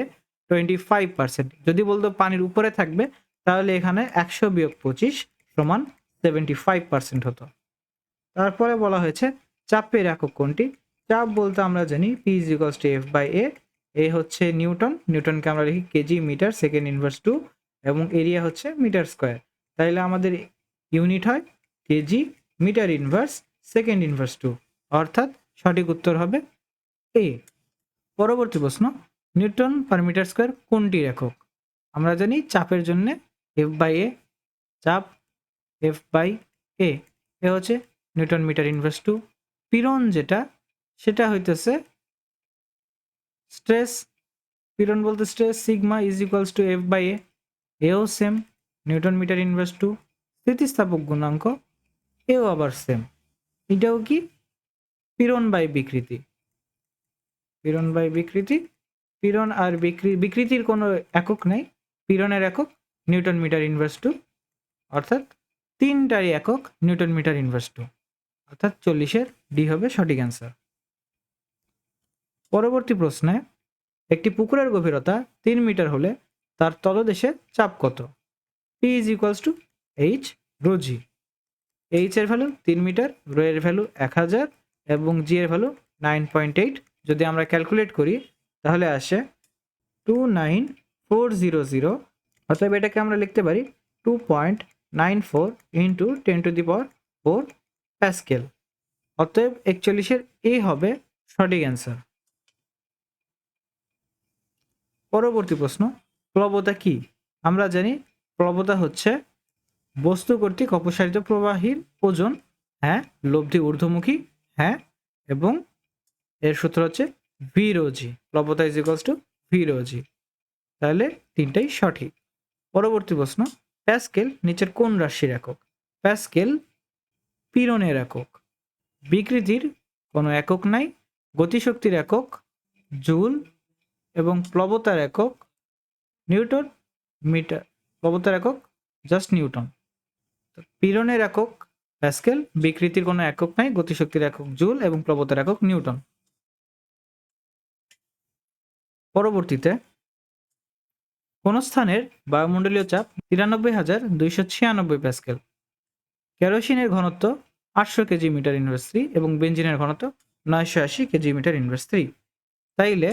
25%। যদি বলতো পানির উপরে থাকবে তাহলে এখানে 100 - 25 সমান 75% হতো। তারপরে বলা হয়েছে চাপের একক কোনটি? চাপ বলতে আমরা জানি P = F/A। এ হচ্ছে নিউটন, নিউটনকে আমরা লিখি কেজি মিটার সেকেন্ড ইনভার্স 2, এবং এরিয়া হচ্ছে মিটার স্কোয়ার। তাইলে আমাদের ইউনিট হয় KG metre inverse second inverse 2, অর্থাৎ সঠিক উত্তর হবে এ। পরবর্তী প্রশ্ন, নিউটন পার মিটার স্কোয়ার কোনটির একক? আমরা জানি চাপের জন্য F/A, চাপ F/A, এ হচ্ছে নিউটন মিটার ইনভার্স 2। পীড়ন যেটা, সেটা হইতেছে স্ট্রেস, পীড়ন বলতে stress, sigma is equals two F/A, এও সেম নিউটন মিটার ইনভার্স 2। স্থিতিস্থাপক গুণাঙ্ক, এও আবার সেম, এটাও কি পীড়ন বাই বিকৃতি, পীড়ন বাই বিকৃতি। পীড়ন আর বিকৃতির কোনো একক নেই, পীড়নের একক নিউটন মিটার ইনভার্স 2, অর্থাৎ তিনটারই একক নিউটন মিটার ইনভার্স 2, অর্থাৎ 40-এর ডি হবে সঠিক অ্যান্সার। পরবর্তী প্রশ্নে একটি পুকুরের গভীরতা 3 মিটার হলে তার তলদেশে চাপ কত? P is equals to H rho G. H এর ভ্যালু 3 মিটার, রো এর ভ্যালু 1000 এবং জি এর ভ্যালু 9.8। যদি আমরা ক্যালকুলেট করি তাহলে আসে 29400। অতএব এটাকে আমরা লিখতে পারি 2.94 ইন্টু 10⁴ প্যাসকেল। অতএব 41-এর এ হবে সঠিক অ্যান্সার। পরবর্তী প্রশ্ন, প্লবতা কি? আমরা জানি প্লবতা হচ্ছে বস্তু কর্তৃক অপসারিত প্রবাহীর ওজন, হ্যাঁ। লব্ধি ঊর্ধ্বমুখী, হ্যাঁ। এবং এর সূত্র হচ্ছে ভি রো জি। প্লবতা is equals to V rho g. তাহলে তিনটাই সঠিক। পরবর্তী প্রশ্ন, প্যাসকেল নিচের কোন রাশির একক? প্যাসকেল পীড়নের একক। বিকৃতির কোনো একক নাই। গতিশক্তির একক জুল এবং প্লবতার একক নিউটন মিটার। প্লবতার একক জাস্ট নিউটন। পীড়নের একক প্যাসকেল, বিকৃতির কোনো একক নাই, গতিশক্তির একক জুল এবং প্লবতার একক নিউটন। পরবর্তীতে কোন স্থানের বায়ুমণ্ডলীয় চাপ 93,296 প্যাসকেল। কেরোসিনের ঘনত্ব 800 কেজি মিটার ইনভার্স 3 এবং বেঞ্জিনের ঘনত্ব 980 কেজি মিটার ইনভার্স 3। তাইলে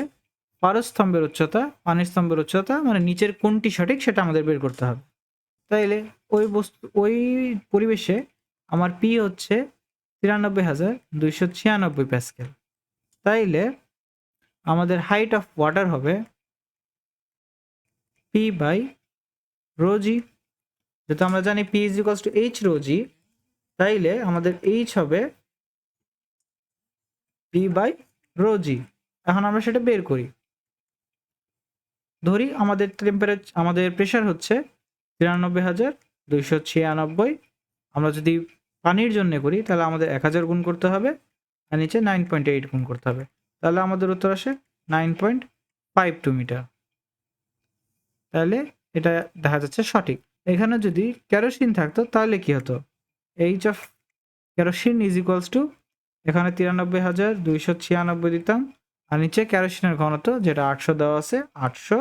পারস্তম্ভের উচ্চতা, পানির স্তম্ভের উচ্চতা, মানে নিচের কোনটি সঠিক সেটা আমাদের বের করতে হবে। তাইলে ওই পরিবেশে আমার পি হচ্ছে 93,296 প্যাসকেল। তাইলে আমাদের হাইট অফ ওয়াটার হবে পি বাই রো জি। যেহেতু আমরা জানি P is equals to H rho g, তাইলে আমাদের এইচ হবে পি বাই রো জি। এখন আমরা সেটা বের করি। ধরি আমাদের প্রেশার হচ্ছে 93,296। আমরা যদি পানির জন্য করি তাহলে আমাদের 1000 গুণ করতে হবে আর নিচে 9.8 গুণ করতে হবে। তাহলে আমাদের উত্তর আসে 9.52 মিটার। তাহলে এটা দেখা যাচ্ছে সঠিক। এখানে যদি কেরোসিন থাকতো তাহলে কি হতো? H of kerosene is equals two, এখানে 93,296 দিতাম আর নিচে কেরোসিনের ঘনত্ব যেটা 800 দেওয়া আছে, 800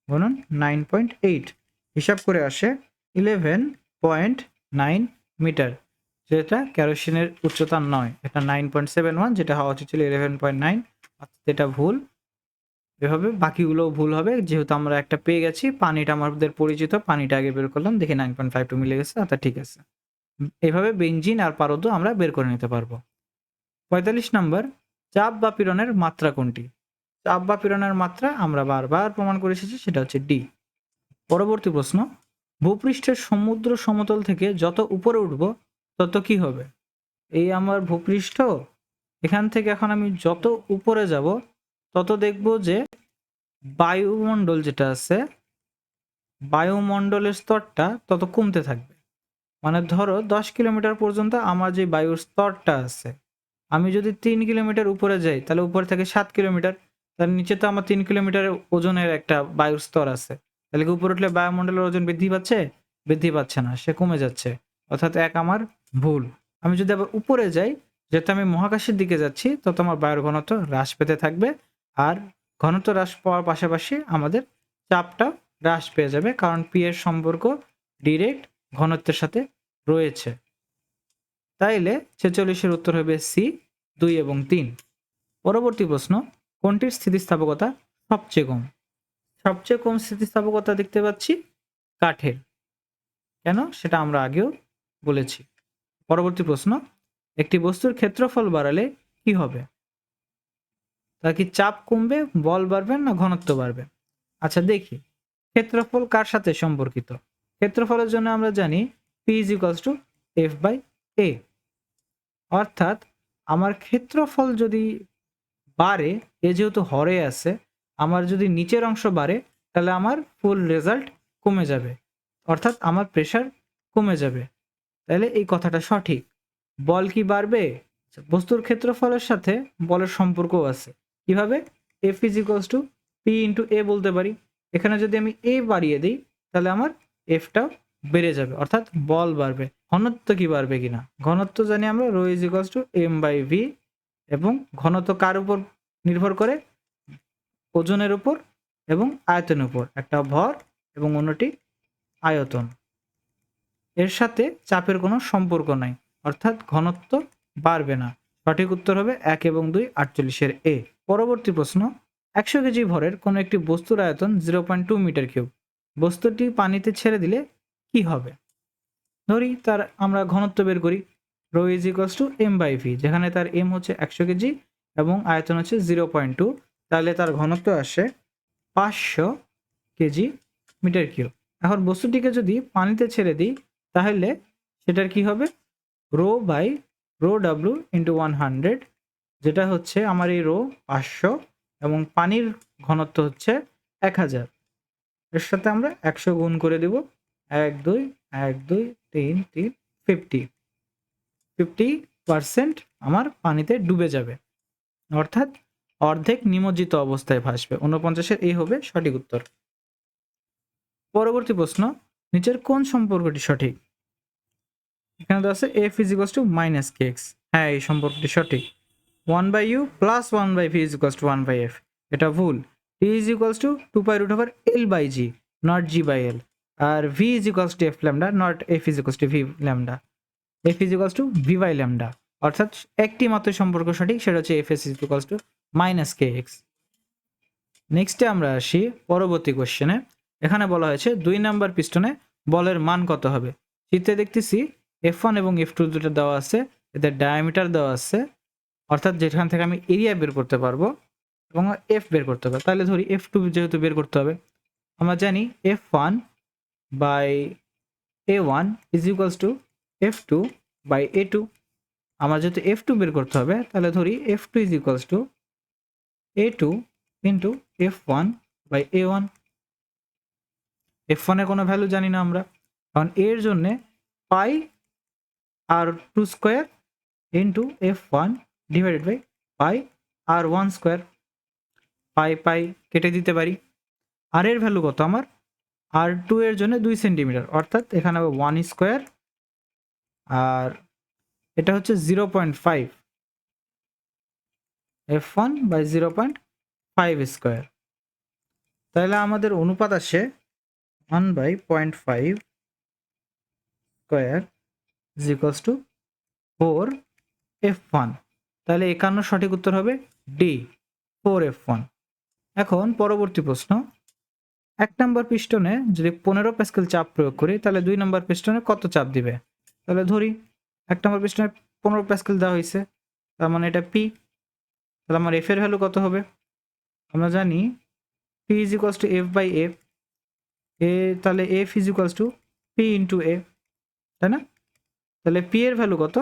গুণন 9.8 হিসাব করে আসে 11.9 মিটার, যেটা কেরোসিনের উচ্চতা নয়। এটা 9.71, যেটা হওয়া উচিত ছিল 11.9। এটা ভুল। এভাবে বাকিগুলোও ভুল হবে, যেহেতু আমরা একটা পেয়ে গেছি। পানিটা আমাদের পরিচিত, পানিটা আগে বের করলাম, দেখে 9.52 মিলে গেছে, অর্থাৎ ঠিক আছে। এভাবে বেঞ্জিন আর পারদও আমরা বের করে নিতে পারবো। 45 নম্বর, চাপ বা পীড়নের মাত্রা কোনটি? চাপ বা পীড়নের মাত্রা আমরা বারবার প্রমাণ করে এসেছি, সেটা হচ্ছে ডি। পরবর্তী প্রশ্ন, ভূপৃষ্ঠের সমুদ্র সমতল থেকে যত উপরে উঠব তত কি হবে? এই আমার ভূপৃষ্ঠ, এখান থেকে এখন আমি যত উপরে যাব তত দেখব যে বায়ুমণ্ডল যেটা আছে, বায়ুমণ্ডলের স্তরটা তত কমতে থাকবে। মানে ধরো 10 কিলোমিটার পর্যন্ত আমার যে বায়ুর স্তরটা আছে, আমি যদি 3 কিলোমিটার উপরে যাই তাহলে উপরে থেকে 7 কিলোমিটার, তার নিচে তো আমার 3 কিলোমিটার ওজনের একটা বায়ুর স্তর আছে। তাহলে কি উপরে উঠলে বায়ুমণ্ডলের ওজন বৃদ্ধি পাচ্ছে? বৃদ্ধি পাচ্ছে না, সে কমে যাচ্ছে। অর্থাৎ এক আমার ভুল। আমি যদি আবার উপরে যাই, যেহেতু আমি মহাকাশের দিকে যাচ্ছি, তত আমার বায়ুর ঘনত্ব হ্রাস পেতে থাকবে। আর ঘনত্ব হ্রাস পাওয়ার পাশাপাশি আমাদের চাপটা হ্রাস পেয়ে যাবে, কারণ পি এর সম্পর্ক ডিরেক্ট ঘনত্বের সাথে রয়েছে। তাইলে 46-এর উত্তর হবে সি, 2 এবং 3। পরবর্তী প্রশ্ন, কোনটির স্থিতিস্থাপকতা সবচেয়ে কম? সবচেয়ে কম স্থিতিস্থাপকতা দেখতে পাচ্ছি কাঠের। কেন সেটা আমরা আগেও বলেছি। পরবর্তী প্রশ্ন, একটি বস্তুর ক্ষেত্রফল বাড়ালে কি হবে? তা কি চাপ কমবে, বল বাড়বে না ঘনত্ব বাড়বে? আচ্ছা দেখি, ক্ষেত্রফল কার সাথে সম্পর্কিত? ক্ষেত্রফলের জন্য আমরা জানি P is equals to F by A. অর্থাৎ আমার ক্ষেত্রফল যদি বাড়ে, এ যেহেতু হরে আছে, আমার যদি নিচের অংশ বাড়ে তাহলে আমার ফুল রেজাল্ট কমে যাবে, অর্থাৎ আমার প্রেশার কমে যাবে। তাহলে এই কথাটা সঠিক। বল কি বাড়বে? বস্তুর ক্ষেত্রফলের সাথে বলের সম্পর্কও আছে। কিভাবে? F is equals to P into A বলতে পারি। এখানে যদি আমি এ বাড়িয়ে দিই তাহলে আমার এফটাও বেড়ে যাবে, অর্থাৎ বল বাড়বে। ঘনত্ব কি বাড়বে কিনা? ঘনত্ব জানি আমরা rho is equals to M by V, এবং ঘনত্ব কার উপর নির্ভর করে? ওজনের উপর এবং আয়তনের উপর, একটা ভর এবং অন্যটি আয়তন। এর সাথে চাপের কোনো সম্পর্ক নাই, অর্থাৎ ঘনত্ব বাড়বে না। সঠিক উত্তর হবে 1 এবং 2 48-এর এ। পরবর্তী প্রশ্ন, 100 কেজি ভরের কোনো একটি বস্তুর আয়তন 0.2 মিটার কিউব। বস্তুটি পানিতে ছেড়ে দিলে কি হবে? ধরি তার আমরা ঘনত্ব বের করি, rho is equals to M by V, যেখানে তার এম হচ্ছে 100 কেজি এবং আয়তন হচ্ছে 0.2, তাহলে তার ঘনত্ব আসে 500 কেজি মিটার কিউব। এখন বস্তুটিকে যদি পানিতে ছেড়ে দিই তাহলে সেটার কি হবে? Rho by rho W into 100, যেটা হচ্ছে আমার এই রো 500 এবং পানির ঘনত্ব হচ্ছে 1000। এর সাথে আমরা 100 গুণ করে দেব, 1 2 1 2 3 3 50% আমার পানিতে ডুবে যাবে, অর্থাৎ অর্ধেক নিমজ্জিত অবস্থায় ভাসবে। 49-এর এই হবে সঠিক উত্তর। পরবর্তী প্রশ্ন, নিচের কোন সম্পর্কটি সঠিক? এখানে তো আছে F is equals to minus K x. হ্যাঁ, এই সম্পর্কটি সঠিক। 1/u plus 1/v is equals two 1/f, এটা ভুল। T is equals to 2π√, L/g, not g/l। আর v is equals to f lambda, not f is equals to v lambda. f is equals to v by lambda, অর্থাৎ একটি মাত্র সম্পর্ক সঠিক, সেটা হচ্ছে f is equals to minus K X. নেক্সটে আমরা আসি পরবর্তী কোশ্চেনে। এখানে বলা হয়েছে 2 নাম্বার পিস্টনে বলের মান কত হবে। চিত্রে দেখতেছি F1 এবং F2 দুটো দেওয়া আছে, এদের ডায়ামিটার দেওয়া আছে, অর্থাৎ যেখান থেকে আমি এরিয়া বের করতে পারবো এবং F বের করতে হবে। তাহলে ধরি F2 যেহেতু বের করতে হবে, আমরা জানি F1 by A1 is equals to F2 by A2। আমার যেহেতু F2 বের করতে হবে, তাহলে ধরি F2 is equals to A2 into F1 by A1। F1 এর কোনো ভ্যালু জানি না আমরা, কারণ এর জন্যে pi r 2 square into F1 divided by pi r 1 square. Pi pi কেটে দিতে পারি। আর এর ভ্যালু কত আমার? আর 2 এর জন্য 2 সেন্টিমিটার, অর্থাৎ এখানে হবে 1 স্কোয়ার, আর এটা হচ্ছে 0.5, F1 বাই 0.5 স্কোয়ার। তাহলে আমাদের অনুপাত আসে 1/0.5 square is equals two 4F1। তাহলে 51 সঠিক উত্তর হবে ডি, 4F1। এখন পরবর্তী প্রশ্ন, 1 নম্বর পিস্টনে যদি 15 প্যাসকেল চাপ প্রয়োগ করি তাহলে 2 নম্বর পিস্টনে কত চাপ দিবে? তাহলে ধরি 1 নম্বর পিস্টনে 15 প্যাসকেল দেওয়া হয়েছে, তার মানে এটা পি। তাহলে আমার এফ এর ভ্যালু কত হবে? আমরা জানি P is equals to F by F. তাহলে F is equals to P into A, তাই না? তাহলে পি এর ভ্যালু কত?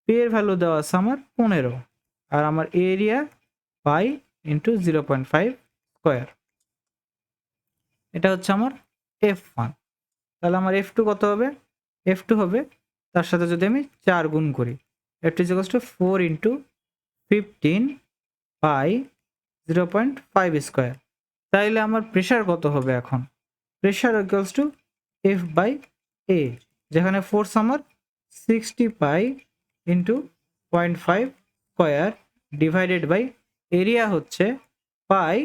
পি এর ভ্যালু দেওয়া আছে আমার 15, আর আমার এরিয়া পাই ইন্টু 0.5 স্কোয়ার, এটা হচ্ছে আমার F1। তাহলে আমার F2 কত হবে? F2 হবে, তার সাথে যদি আমি 4 গুণ করি, F2 is equals to 4 into 15 by 0.5 square. তাইলে আমার প্রেশার কত হবে এখন? Pressure equals to F by A, যেখানে ফোর্স আমার 60 pi into 0.5 square divided by area হচ্ছে পাই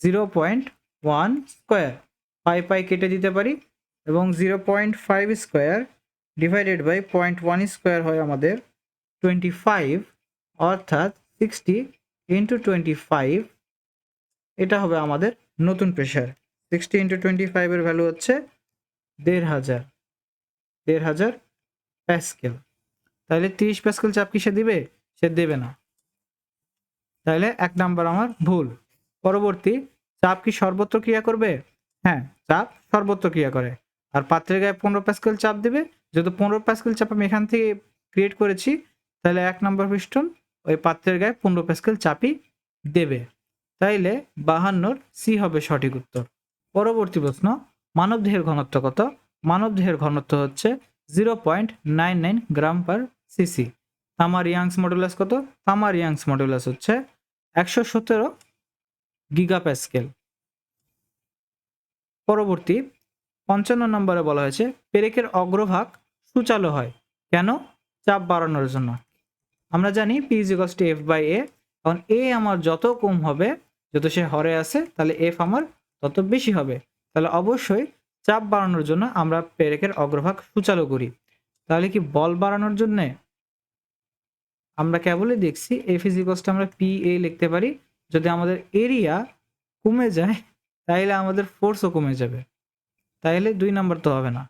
0.1 স্কোয়ার। পাই পাই কেটে দিতে পারি এবং 0.5 স্কোয়ার ডিভাইডেড বাই 0.1 স্কোয়ার হয় আমাদের 25, অর্থাৎ 60 ইন্টু 25, এটা হবে আমাদের নতুন প্রেশার। 60 ইন্টু 25 এর ভ্যালু হচ্ছে 1500 প্যাসকেল। তাহলে 30 প্যাসকেল চাপ কি সে দিবে? সে দেবে না। তাহলে 1 নাম্বার আমার ভুল। পরবর্তী, চাপ কি সর্বত্র ক্রিয়া করবে? হ্যাঁ, চাপ সর্বত্র ক্রিয়া করে। আর পাত্রের গায়ে 15 প্যাসকেল চাপ দেবে। যেহেতু 15 প্যাসকেল চাপ আমি এখান থেকে ক্রিয়েট করেছি, তাহলে 1 নম্বর পিস্টন ওই পাত্রের গায়ে 15 প্যাসকেল চাপই দেবে। তাইলে 52 সি হবে সঠিক উত্তর। পরবর্তী প্রশ্ন, মানবদেহের ঘনত্ব কত? মানবদেহের ঘনত্ব হচ্ছে 0.99 গ্রাম পার সিসি। তামার ইয়াংস মডুলাস কত? তামার ইয়াংস মডুলাস হচ্ছে 117 গিগাপ্যাসকেল। পরবর্তী 55 নম্বরে বলা হয়েছে পেরেকের অগ্রভাগ সূচালো হয় কেন? চাপ বাড়ানোর জন্য। আমরা জানি P is equals to F by A, কারণ এ আমার যত কম হবে যত সে হরে আছে তাহলে এফ আমার তত বেশি হবে। তাহলে অবশ্যই চাপ বাড়ানোর জন্য আমরা প্রেরকের অগ্রভাগ সূচালো করি। তাহলে কি বল বাড়ানোর জন্যে আমরা কেবলই দেখছি এফ ইজ ইকুয়ালস টু আমরা পি এ লিখতে পারি। যদি আমাদের এরিয়া কমে যায় তাইলে আমাদের ফোর্সও কমে যাবে, তাইলে 2 নাম্বার তো হবে না,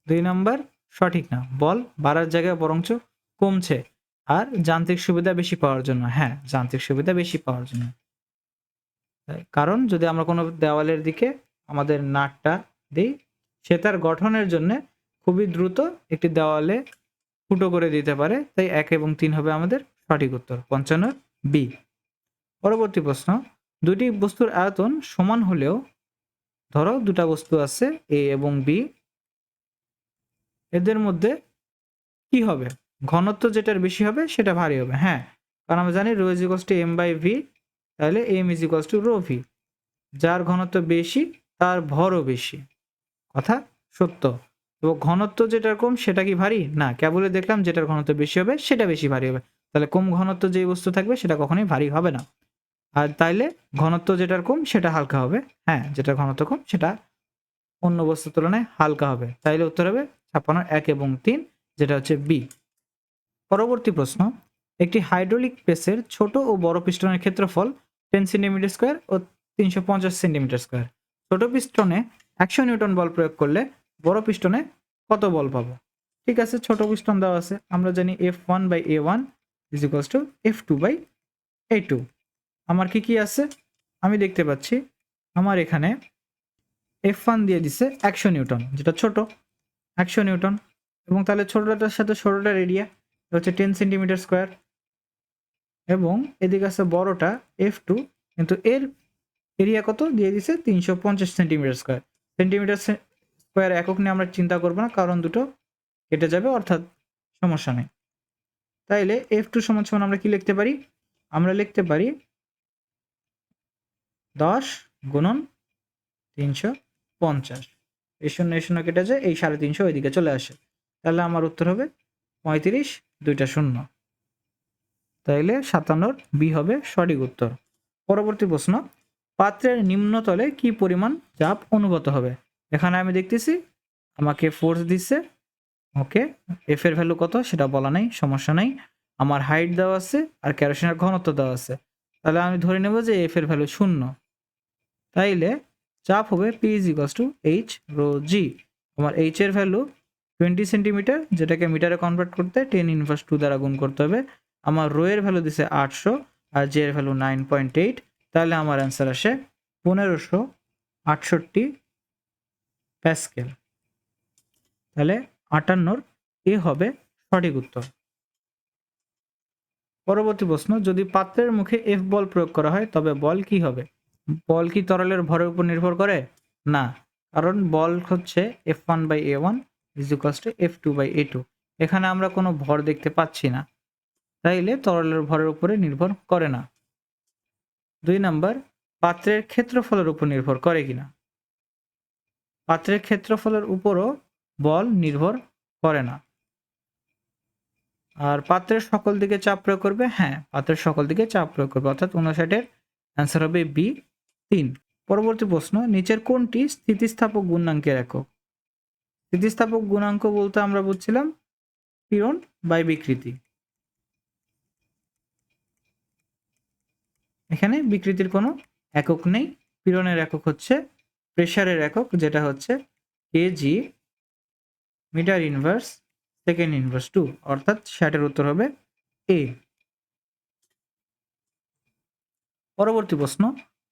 2 নাম্বার সঠিক না। বল বাড়ার জায়গায় বরঞ্চ কমছে, আর যান্ত্রিক সুবিধা বেশি পাওয়ার জন্য। হ্যাঁ, যান্ত্রিক সুবিধা বেশি পাওয়ার জন্য। কারণ যদি আমরা কোনো দেওয়ালের দিকে আমাদের নাটটা দিই, সে তার গঠনের জন্য খুবই দ্রুত একটি দেওয়ালে ফুটো করে দিতে পারে। তাই 1 এবং 3 হবে আমাদের সঠিক উত্তর, 55 বি। পরবর্তী প্রশ্ন, দুটি বস্তুর আয়তন সমান হলেও, ধরো দুটা বস্তু আছে এ এবং বি, এদের মধ্যে কি হবে? ঘনত্ব যেটার বেশি হবে সেটা ভারী হবে। হ্যাঁ, কারণ আমরা জানি rho is equals to M by V, তাহলে M is equals to rho V. যার ঘনত্ব বেশি তার ভরও বেশি, কথা সত্য। এবং ঘনত্ব যেটার কম সেটা কি ভারী? না, কেবলই দেখলাম যেটার ঘনত্ব বেশি হবে সেটা বেশি ভারী হবে। তাহলে কম ঘনত্ব যেই বস্তু থাকবে সেটা কখনোই ভারী হবে না। আর তাইলে ঘনত্ব যেটার কম সেটা হালকা হবে। হ্যাঁ, যেটার ঘনত্ব কম সেটা অন্য বস্তুর তুলনায় হালকা হবে। তাইলে উত্তর হবে 56 1 এবং 3, যেটা হচ্ছে বি। পরবর্তী প্রশ্ন, একটি হাইড্রোলিক প্রেসের ছোট ও বড় পিস্টনের ক্ষেত্রফল 10 সেন্টিমিটার স্কোয়ার ও 350 সেন্টিমিটার স্কোয়ার। ছোট পিস্টনে 100 নিউটন বল প্রয়োগ করলে বড় পিস্টনে কত বল পাবো? ঠিক আছে, ছোট পিস্টন দেওয়া আছে, আমরা জানি F1 by A1 is equals to F2 by A2। আমার কি কি আছে আমি দেখতে পাচ্ছি, আমার এখানে F1 দিয়ে দিছে 100 নিউটন, যেটা ছোট 100 নিউটন, এবং তাহলে ছোটটার সাথে ছোটটার এরিয়া হচ্ছে 10 সেন্টিমিটার স্কোয়ার, এবং এদিকে আছে বড়টা F2, কিন্তু এর এরিয়া কত দিয়ে দিছে 350 সেন্টিমিটার স্কোয়ার। সেন্টিমিটার স্কোয়ার একক নিয়ে আমরা চিন্তা করবো না, কারণ দুটো কেটে যাবে, অর্থাৎ সমস্যা নেই। তাইলে F2 সমান সমান আমরা কি লিখতে পারি? আমরা লিখতে পারি 10 গুণন 350। এই শূন্য কেটে যায়, এই 350 ওইদিকে চলে আসে, তাহলে আমার উত্তর হবে 35 2টা শূন্য। তাইলে 57 বি হবে সঠিক উত্তর। পরবর্তী প্রশ্ন, পাত্রের নিম্নতলে কি পরিমাণ চাপ অনুভূত হবে? এখানে আমি দেখতেছি আমাকে ফোর্স দিচ্ছে, ওকে, এফ এর ভ্যালু কত সেটা বলা নাই, সমস্যা নাই। আমার হাইট দেওয়া আছে আর কেরোসিনের ঘনত্ব দেওয়া আছে, তাহলে আমি ধরে নেব যে এফ এর ভ্যালু 0। তাইলে চাপ হবে P is equals to H rho g. আমার এইচ এর ভ্যালু 20 সেন্টিমিটার, যেটাকে মিটারে কনভার্ট করতে 10 ইনভার্স 2 দ্বারা গুণ করতে হবে। আমার রো এর ভ্যালু দিছে 800 আর জে এর ভ্যালু 9.8, তাহলে আমার অ্যান্সার আসে 1568 প্যাসকেল। তাহলে 58 এ হবে সঠিক উত্তর। পরবর্তী প্রশ্ন, যদি পাত্রের মুখে এফ বল প্রয়োগ করা হয় তবে বল কি হবে? বল কি তরলের ভরের উপর নির্ভর করে? না, কারণ বল হচ্ছে F1 by A1 is equals to F2 by A2। এখানে আমরা কোনো ভর দেখতে পাচ্ছি না, তাইলে তরলের ভরের উপরে নির্ভর করে না। 2 নাম্বার, পাত্রের ক্ষেত্রফলের উপর নির্ভর করে কিনা? পাত্রের ক্ষেত্রফলের উপরও বল নির্ভর করে না। আর পাত্রের সকল দিকে চাপ প্রয়োগ করবে? হ্যাঁ, পাত্রের সকল দিকে চাপ প্রয়োগ করবে, অর্থাৎ 59-এর অ্যান্সার হবে বি 3। পরবর্তী প্রশ্ন, নিচের কোনটি স্থিতিস্থাপক গুণাঙ্কের একক? স্থিতিস্থাপক গুণাঙ্ক বলতে আমরা বুঝছিলাম পীড়ন বাই বিকৃতি। এখানে বিকৃতির কোনো একক নেই, পীড়নের একক হচ্ছে প্রেসারের একক, যেটা হচ্ছে KG metre inverse second inverse 2, অর্থাৎ 60-এর উত্তর হবে এ। পরবর্তী প্রশ্ন,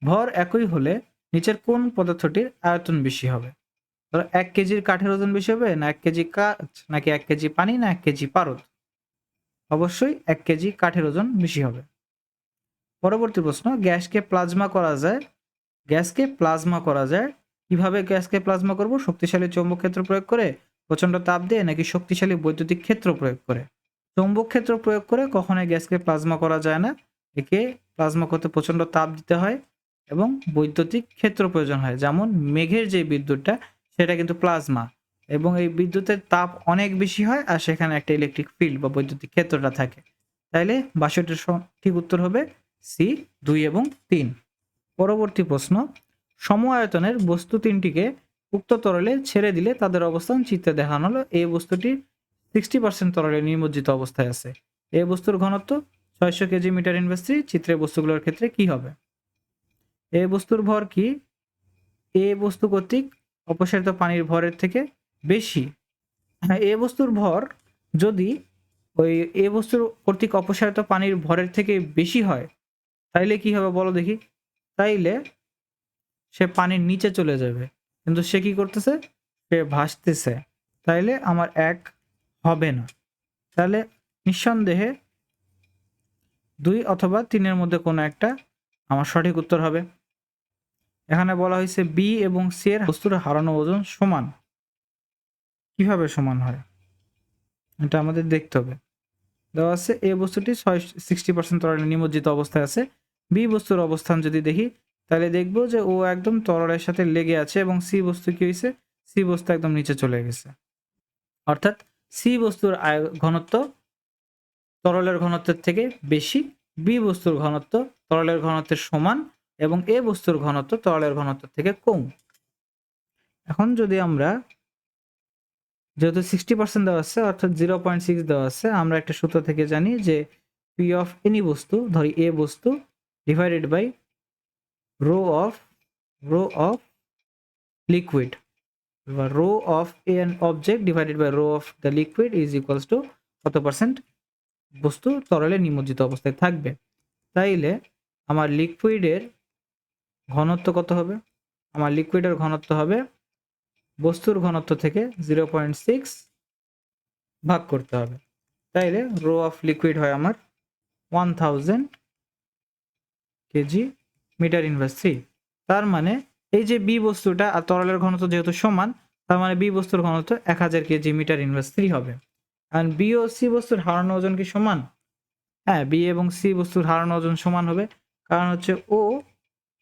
ভর একই হলে নিচের কোন পদার্থটির আয়তন বেশি হবে? ধরো 1 কেজির কাঠের ওজন বেশি হবে, না 1 কেজি কাঠ, নাকি 1 কেজি পানি, না 1 কেজি পারদ? অবশ্যই 1 কেজি কাঠের ওজন বেশি হবে। পরবর্তী প্রশ্ন, গ্যাসকে প্লাজমা করা যায়। গ্যাসকে প্লাজমা করা যায় কিভাবে? গ্যাসকে প্লাজমা করব শক্তিশালী চৌম্বক ক্ষেত্র প্রয়োগ করে, প্রচন্ড তাপ দিয়ে, নাকি শক্তিশালী বৈদ্যুতিক ক্ষেত্র প্রয়োগ করে? চৌম্বক ক্ষেত্র প্রয়োগ করে কখনোই গ্যাসকে প্লাজমা করা যায় না, একে প্লাজমা করতে প্রচন্ড তাপ দিতে হয় এবং বৈদ্যুতিক ক্ষেত্র প্রয়োজন হয়। যেমন মেঘের যে বিদ্যুৎটা সেটা কিন্তু প্লাজমা, এবং এই বিদ্যুতের তাপ অনেক বেশি হয় আর সেখানে একটা ইলেকট্রিক ফিল্ড বা বৈদ্যুতিক ক্ষেত্রটা থাকে। তাইলে 62-এর ঠিক উত্তর হবে সি 2 এবং 3। পরবর্তী প্রশ্ন, সম আয়তনের বস্তু তিনটিকে উক্ত তরলে ছেড়ে দিলে তাদের অবস্থান চিত্রে দেখানো হলো। এই বস্তুটি 60% তরলে নিমজ্জিত অবস্থায় আছে। এই বস্তুর ঘনত্ব 600 কেজি মিটার ইনভার্স 3। চিত্রের বস্তুগুলোর ক্ষেত্রে কি হবে? এই বস্তুর ভর কি? এ বস্তু কর্তৃক অপসারিত পানির ভরের থেকে বেশি। হ্যাঁ, এ বস্তুর ভর যদি ওই এ বস্তুর কর্তৃক অপসারিত পানির ভরের থেকে বেশি হয় তাইলে কি হবে বলো দেখি? তাইলে সে পানির নিচে চলে যাবে, কিন্তু সে কি করতেছে? সে ভাসতেছে। তাইলে আমার 1 হবে না। তাহলে নিঃসন্দেহে 2 অথবা 3-এর মধ্যে কোনো একটা আমার সঠিক উত্তর হবে। এখানে বলা হয়েছে বি এবং সি এর বস্তুর হারানো ওজন সমান। কিভাবে সমান হয় এটা আমাদের দেখতে হবে। দেওয়া আছে এ বস্তুটি 60% তরলে নিমজ্জিত অবস্থায় আছে। বি বস্তুর অবস্থান যদি দেখি তাহলে দেখবো যে ও একদম তরলের সাথে লেগে আছে এবং সি বস্তু কি হয়েছে? সি বস্তু একদম নিচে চলে গেছে। অর্থাৎ সি বস্তুর ঘনত্ব তরলের ঘনত্বের থেকে বেশি, বি বস্তুর ঘনত্ব তরলের ঘনত্বের সমান এবং এ বস্তুর ঘনত্ব তরলের ঘনত্বের থেকে কম। এখন যদি আমরা, যেহেতু 60% দেওয়া আছে অর্থাৎ 0.6 দেওয়া আছে, আমরা একটা সূত্র থেকে জানি যে পি অফ এনি বস্তু, ধরি এ বস্তু, divided by rho of liquid বা rho of an object divided by rho of the liquid is equals to কত পার্সেন্ট বস্তু তরলে নিমজ্জিত অবস্থায় থাকবে। তাইলে আমার লিকুইডের ঘনত্ব কত হবে? আমার লিকুইডের ঘনত্ব হবে বস্তুর ঘনত্ব থেকে 0.6 ভাগ করতে হবে। তাইলে রো অফ লিকুইড হয় আমার 1000 কেজি মিটার ইনভার্স 3। তার মানে এই যে বি বস্তুটা আর তরলের ঘনত্ব যেহেতু সমান, তার মানে বি বস্তুর ঘনত্ব 1000 কেজি মিটার ইনভার্স 3 হবে। আর বি ও সি বস্তুর হারানো ওজন কি সমান? হ্যাঁ, বি এবং সি বস্তুর হারানো ওজন সমান হবে, কারণ হচ্ছে ও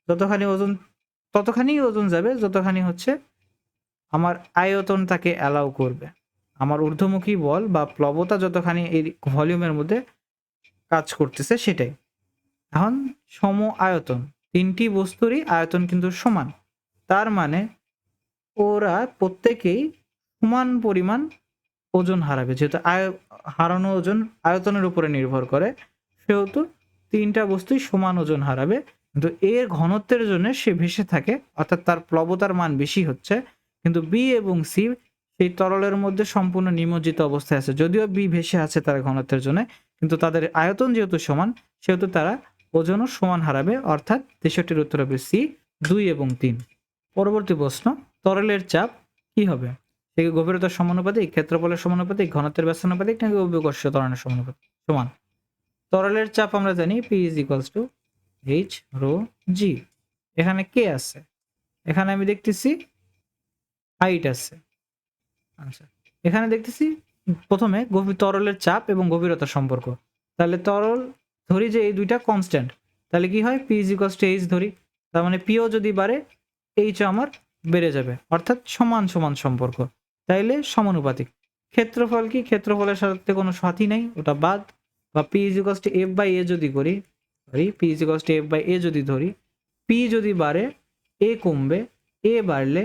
যতখানি ওজন ততখানি ওজন যাবে যতখানি হচ্ছে আমার আয়তন তাকে অ্যালাউ করবে। আমার ঊর্ধ্বমুখী বল বা প্লবতা যতখানি এই ভলিউমের মধ্যে কাজ করতেছে সেটাই। এখন সম আয়তন, তিনটি বস্তুরই আয়তন কিন্তু সমান, তার মানে ওরা প্রত্যেকেই সমান পরিমাণ ওজন হারাবে। যেহেতু হারানো ওজন আয়তনের উপরে নির্ভর করে, সেহেতু তিনটা বস্তুই সমান ওজন হারাবে, কিন্তু এর ঘনত্বের জন্য সে ভেসে থাকে, অর্থাৎ তার প্লবতার মান বেশি হচ্ছে। কিন্তু বি এবং সি সেই তরলের মধ্যে সম্পূর্ণ নিমজ্জিত অবস্থায় আছে, যদিও বি ভেসে আছে তার ঘনত্বের জন্য, কিন্তু তাদের আয়তন যেহেতু সমান সেহেতু তারা ওজনও সমান হারাবে, অর্থাৎ 63-র উত্তর হবে সি, 2 এবং 3। পরবর্তী প্রশ্ন, তরলের চাপ কি হবে? সে কি গভীরতার সমানুপাতিক, ক্ষেত্রফলের সমানুপাতিক, ঘনত্বের ব্যস্তানুপাতিক নাকি অভিকর্ষীয় ত্বরণের সমানুপাতিক সমান? তরলের চাপ আমরা জানি P is equals to H rho g. এখানে কে আছে? এখানে আমি দেখতেছি হাইট আছে। আচ্ছা, এখানে দেখতেছি প্রথমে তরলের চাপ এবং গভীরতার সম্পর্ক। তাহলে তরল ধরি যে এই দুইটা কনস্ট্যান্ট, তাহলে কি হয়? P is equals to H ধরি, তার মানে পিও যদি বাড়ে এইচও আমার বেড়ে যাবে, অর্থাৎ সমান সমান সম্পর্ক, তাইলে সমানুপাতিক। ক্ষেত্রফল কি? ক্ষেত্রফলের সাথে কোনো সাথী নাই, ওটা বাদ। বা P is equals to F by A যদি করি, P is equals to F by A যদি ধরি, পি যদি বাড়ে এ কমবে, এ বাড়লে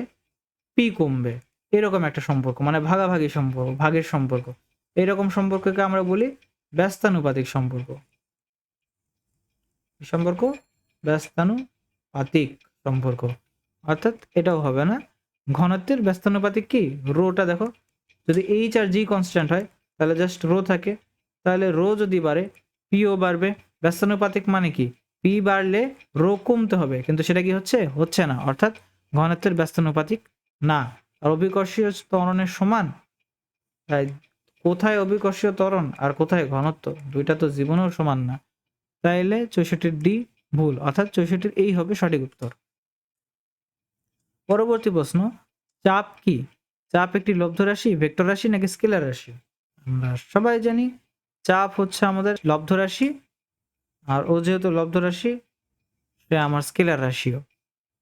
পি কমবে, এরকম একটা সম্পর্ক, মানে ভাগাভাগি সম্পর্ক, ভাগের সম্পর্ক। এরকম সম্পর্ককে আমরা বলি ব্যস্তানুপাতিক সম্পর্ক। সম্পর্ক ব্যস্তানুপাতিক সম্পর্ক, অর্থাৎ এটাও হবে না। ঘনত্বের ব্যস্তানুপাতিক কি? রোটা দেখো, যদি এইচ আর জি কনস্ট্যান্ট হয় তাহলে জাস্ট রো থাকে, তাহলে রো যদি বাড়ে পিও বাড়বে। ব্যস্তানুপাতিক মানে কি? পি বাড়লে রো কমতে হবে, কিন্তু সেটা কি হচ্ছে? হচ্ছে না, অর্থাৎ ঘনত্বের ব্যস্তানুপাতিক না। আর অভিকর্ষীয় ত্বরণের সমান, তাই কোথায় অভিকর্ষীয় ত্বরণ আর কোথায় ঘনত্ব, দুইটা তো জীবনেও সমান না। তাইলে 64 ডি ভুল, অর্থাৎ 64 এই হবে সঠিক উত্তর। পরবর্তী প্রশ্ন, চাপ কি? চাপ একটি লব্ধ রাশি, ভেক্টর রাশি নাকি স্কেলার রাশি? আমরা সবাই জানি চাপ হচ্ছে আমাদের লব্ধ রাশি, আর ও যেহেতু লব্ধ রাশি সে আমার স্কেলার রাশিও,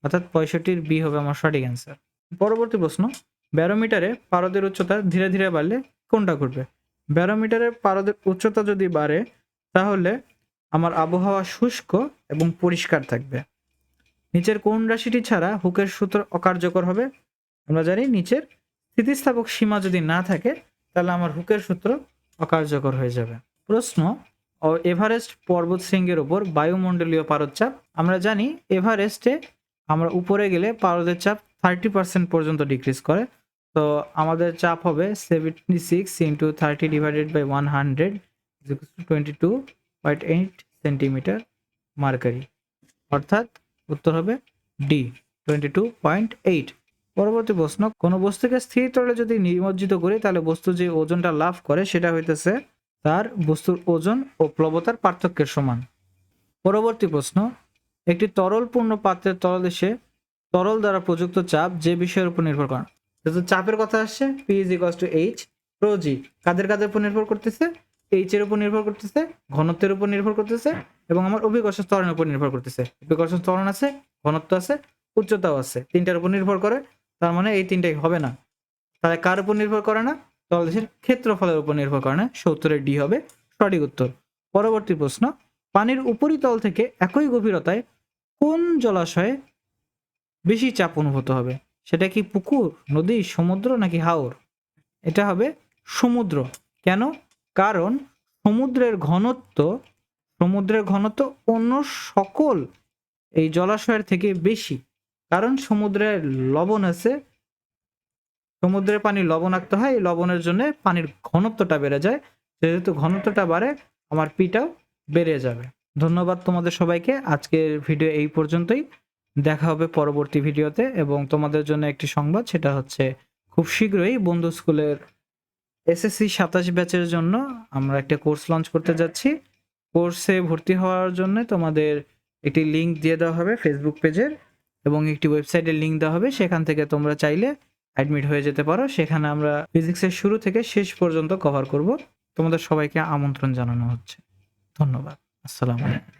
অর্থাৎ 65 বি হবে আমার সঠিক অ্যান্সার। পরবর্তী প্রশ্ন, ব্যারোমিটারে পারদের উচ্চতা ধীরে ধীরে বাড়লে কোনটা ঘটবে? ব্যারোমিটারের পারদের উচ্চতা যদি বাড়ে তাহলে আমার আবহাওয়া শুষ্ক এবং পরিষ্কার থাকবে। নিচের কোন রাশিটি ছাড়া হুকের সূত্র অকার্যকর হবে? আমরা জানি নিচের স্থিতিস্থাপক সীমা যদি না থাকে তাহলে আমার হুকের সূত্র অকার্যকর হয়ে যাবে। প্রশ্ন, এভারেস্ট পর্বত শৃঙ্গের ওপর বায়ুমণ্ডলীয় পারদচাপ। আমরা জানি এভারেস্টে আমরা উপরে গেলে পারদের চাপ 30% পর্যন্ত ডিক্রিজ করে। তো আমাদের চাপ হবে 76 into 30 divided by 100 22.8 centimetre mercury, অর্থাৎ উত্তর হবে ডি 22.8। পরবর্তী প্রশ্ন, কোনো বস্তুকে স্থির তলে যদি নিমজ্জিত করি তাহলে বস্তু যে ওজনটা লাভ করে সেটা হইতেছে তার বস্তুর ওজন ও প্লবতার পার্থক্যের সমান। পরবর্তী প্রশ্ন, একটি তরল পূর্ণ পাত্রের তলদেশে তরল দ্বারা প্রযুক্ত চাপ যে বিষয়ের উপর নির্ভর করে? যেহেতু চাপের কথা আসছে, P = H ρ G কাদের কাদের উপর নির্ভর করতেছে? H এর উপর নির্ভর করতেছে, ঘনত্বের উপর নির্ভর করতেছে এবং আমার অভিকর্ষ ত্বরণের উপর নির্ভর করতেছে। অভিকর্ষ ত্বরণ আছে, ঘনত্ব আছে, উচ্চতাও আছে, তিনটার উপর নির্ভর করে। তার মানে এই তিনটাই হবে না। তাহলে কার উপর নির্ভর করে না? তলদেশের ক্ষেত্রফলের উপর নির্ভর করে না। 70 ডি হবে সঠিক উত্তর। পরবর্তী প্রশ্ন, পানির উপরিতল থেকে একই গভীরতায় কোন জলাশয়ে বেশি চাপ অনুভূত হবে? সেটা কি পুকুর, নদী, সমুদ্র নাকি হাওর? এটা হবে সমুদ্র। কেন? কারণ সমুদ্রের ঘনত্ব অন্য সকল এই জলাশয়ের থেকে বেশি। কারণ সমুদ্রের লবণ আছে, সমুদ্রের পানি লবণাক্ত হয়, এই লবণের জন্য পানির ঘনত্বটা বেড়ে যায়। যেহেতু ঘনত্বটা বাড়ে আমার পিটাও বেড়ে যাবে। ধন্যবাদ তোমাদের সবাইকে। আজকের ভিডিও এই পর্যন্তই। দেখা হবে পরবর্তী ভিডিওতে। এবং তোমাদের জন্য একটি সংবাদ, সেটা হচ্ছে খুব শীঘ্রই বন্ধু স্কুলের SSC 27 ব্যাচের জন্য আমরা একটা কোর্স লঞ্চ করতে যাচ্ছি। কোর্সে ভর্তি হওয়ার জন্য তোমাদের একটি লিঙ্ক দিয়ে দেওয়া হবে ফেসবুক পেজের এবং একটি ওয়েবসাইটের লিঙ্ক দেওয়া হবে। সেখান থেকে তোমরা চাইলে অ্যাডমিট হয়ে যেতে পারো। সেখানে আমরা ফিজিক্সের শুরু থেকে শেষ পর্যন্ত কভার করব। তোমাদের সবাইকে আমন্ত্রণ জানানো হচ্ছে। ধন্যবাদ। আসসালামু আলাইকুম।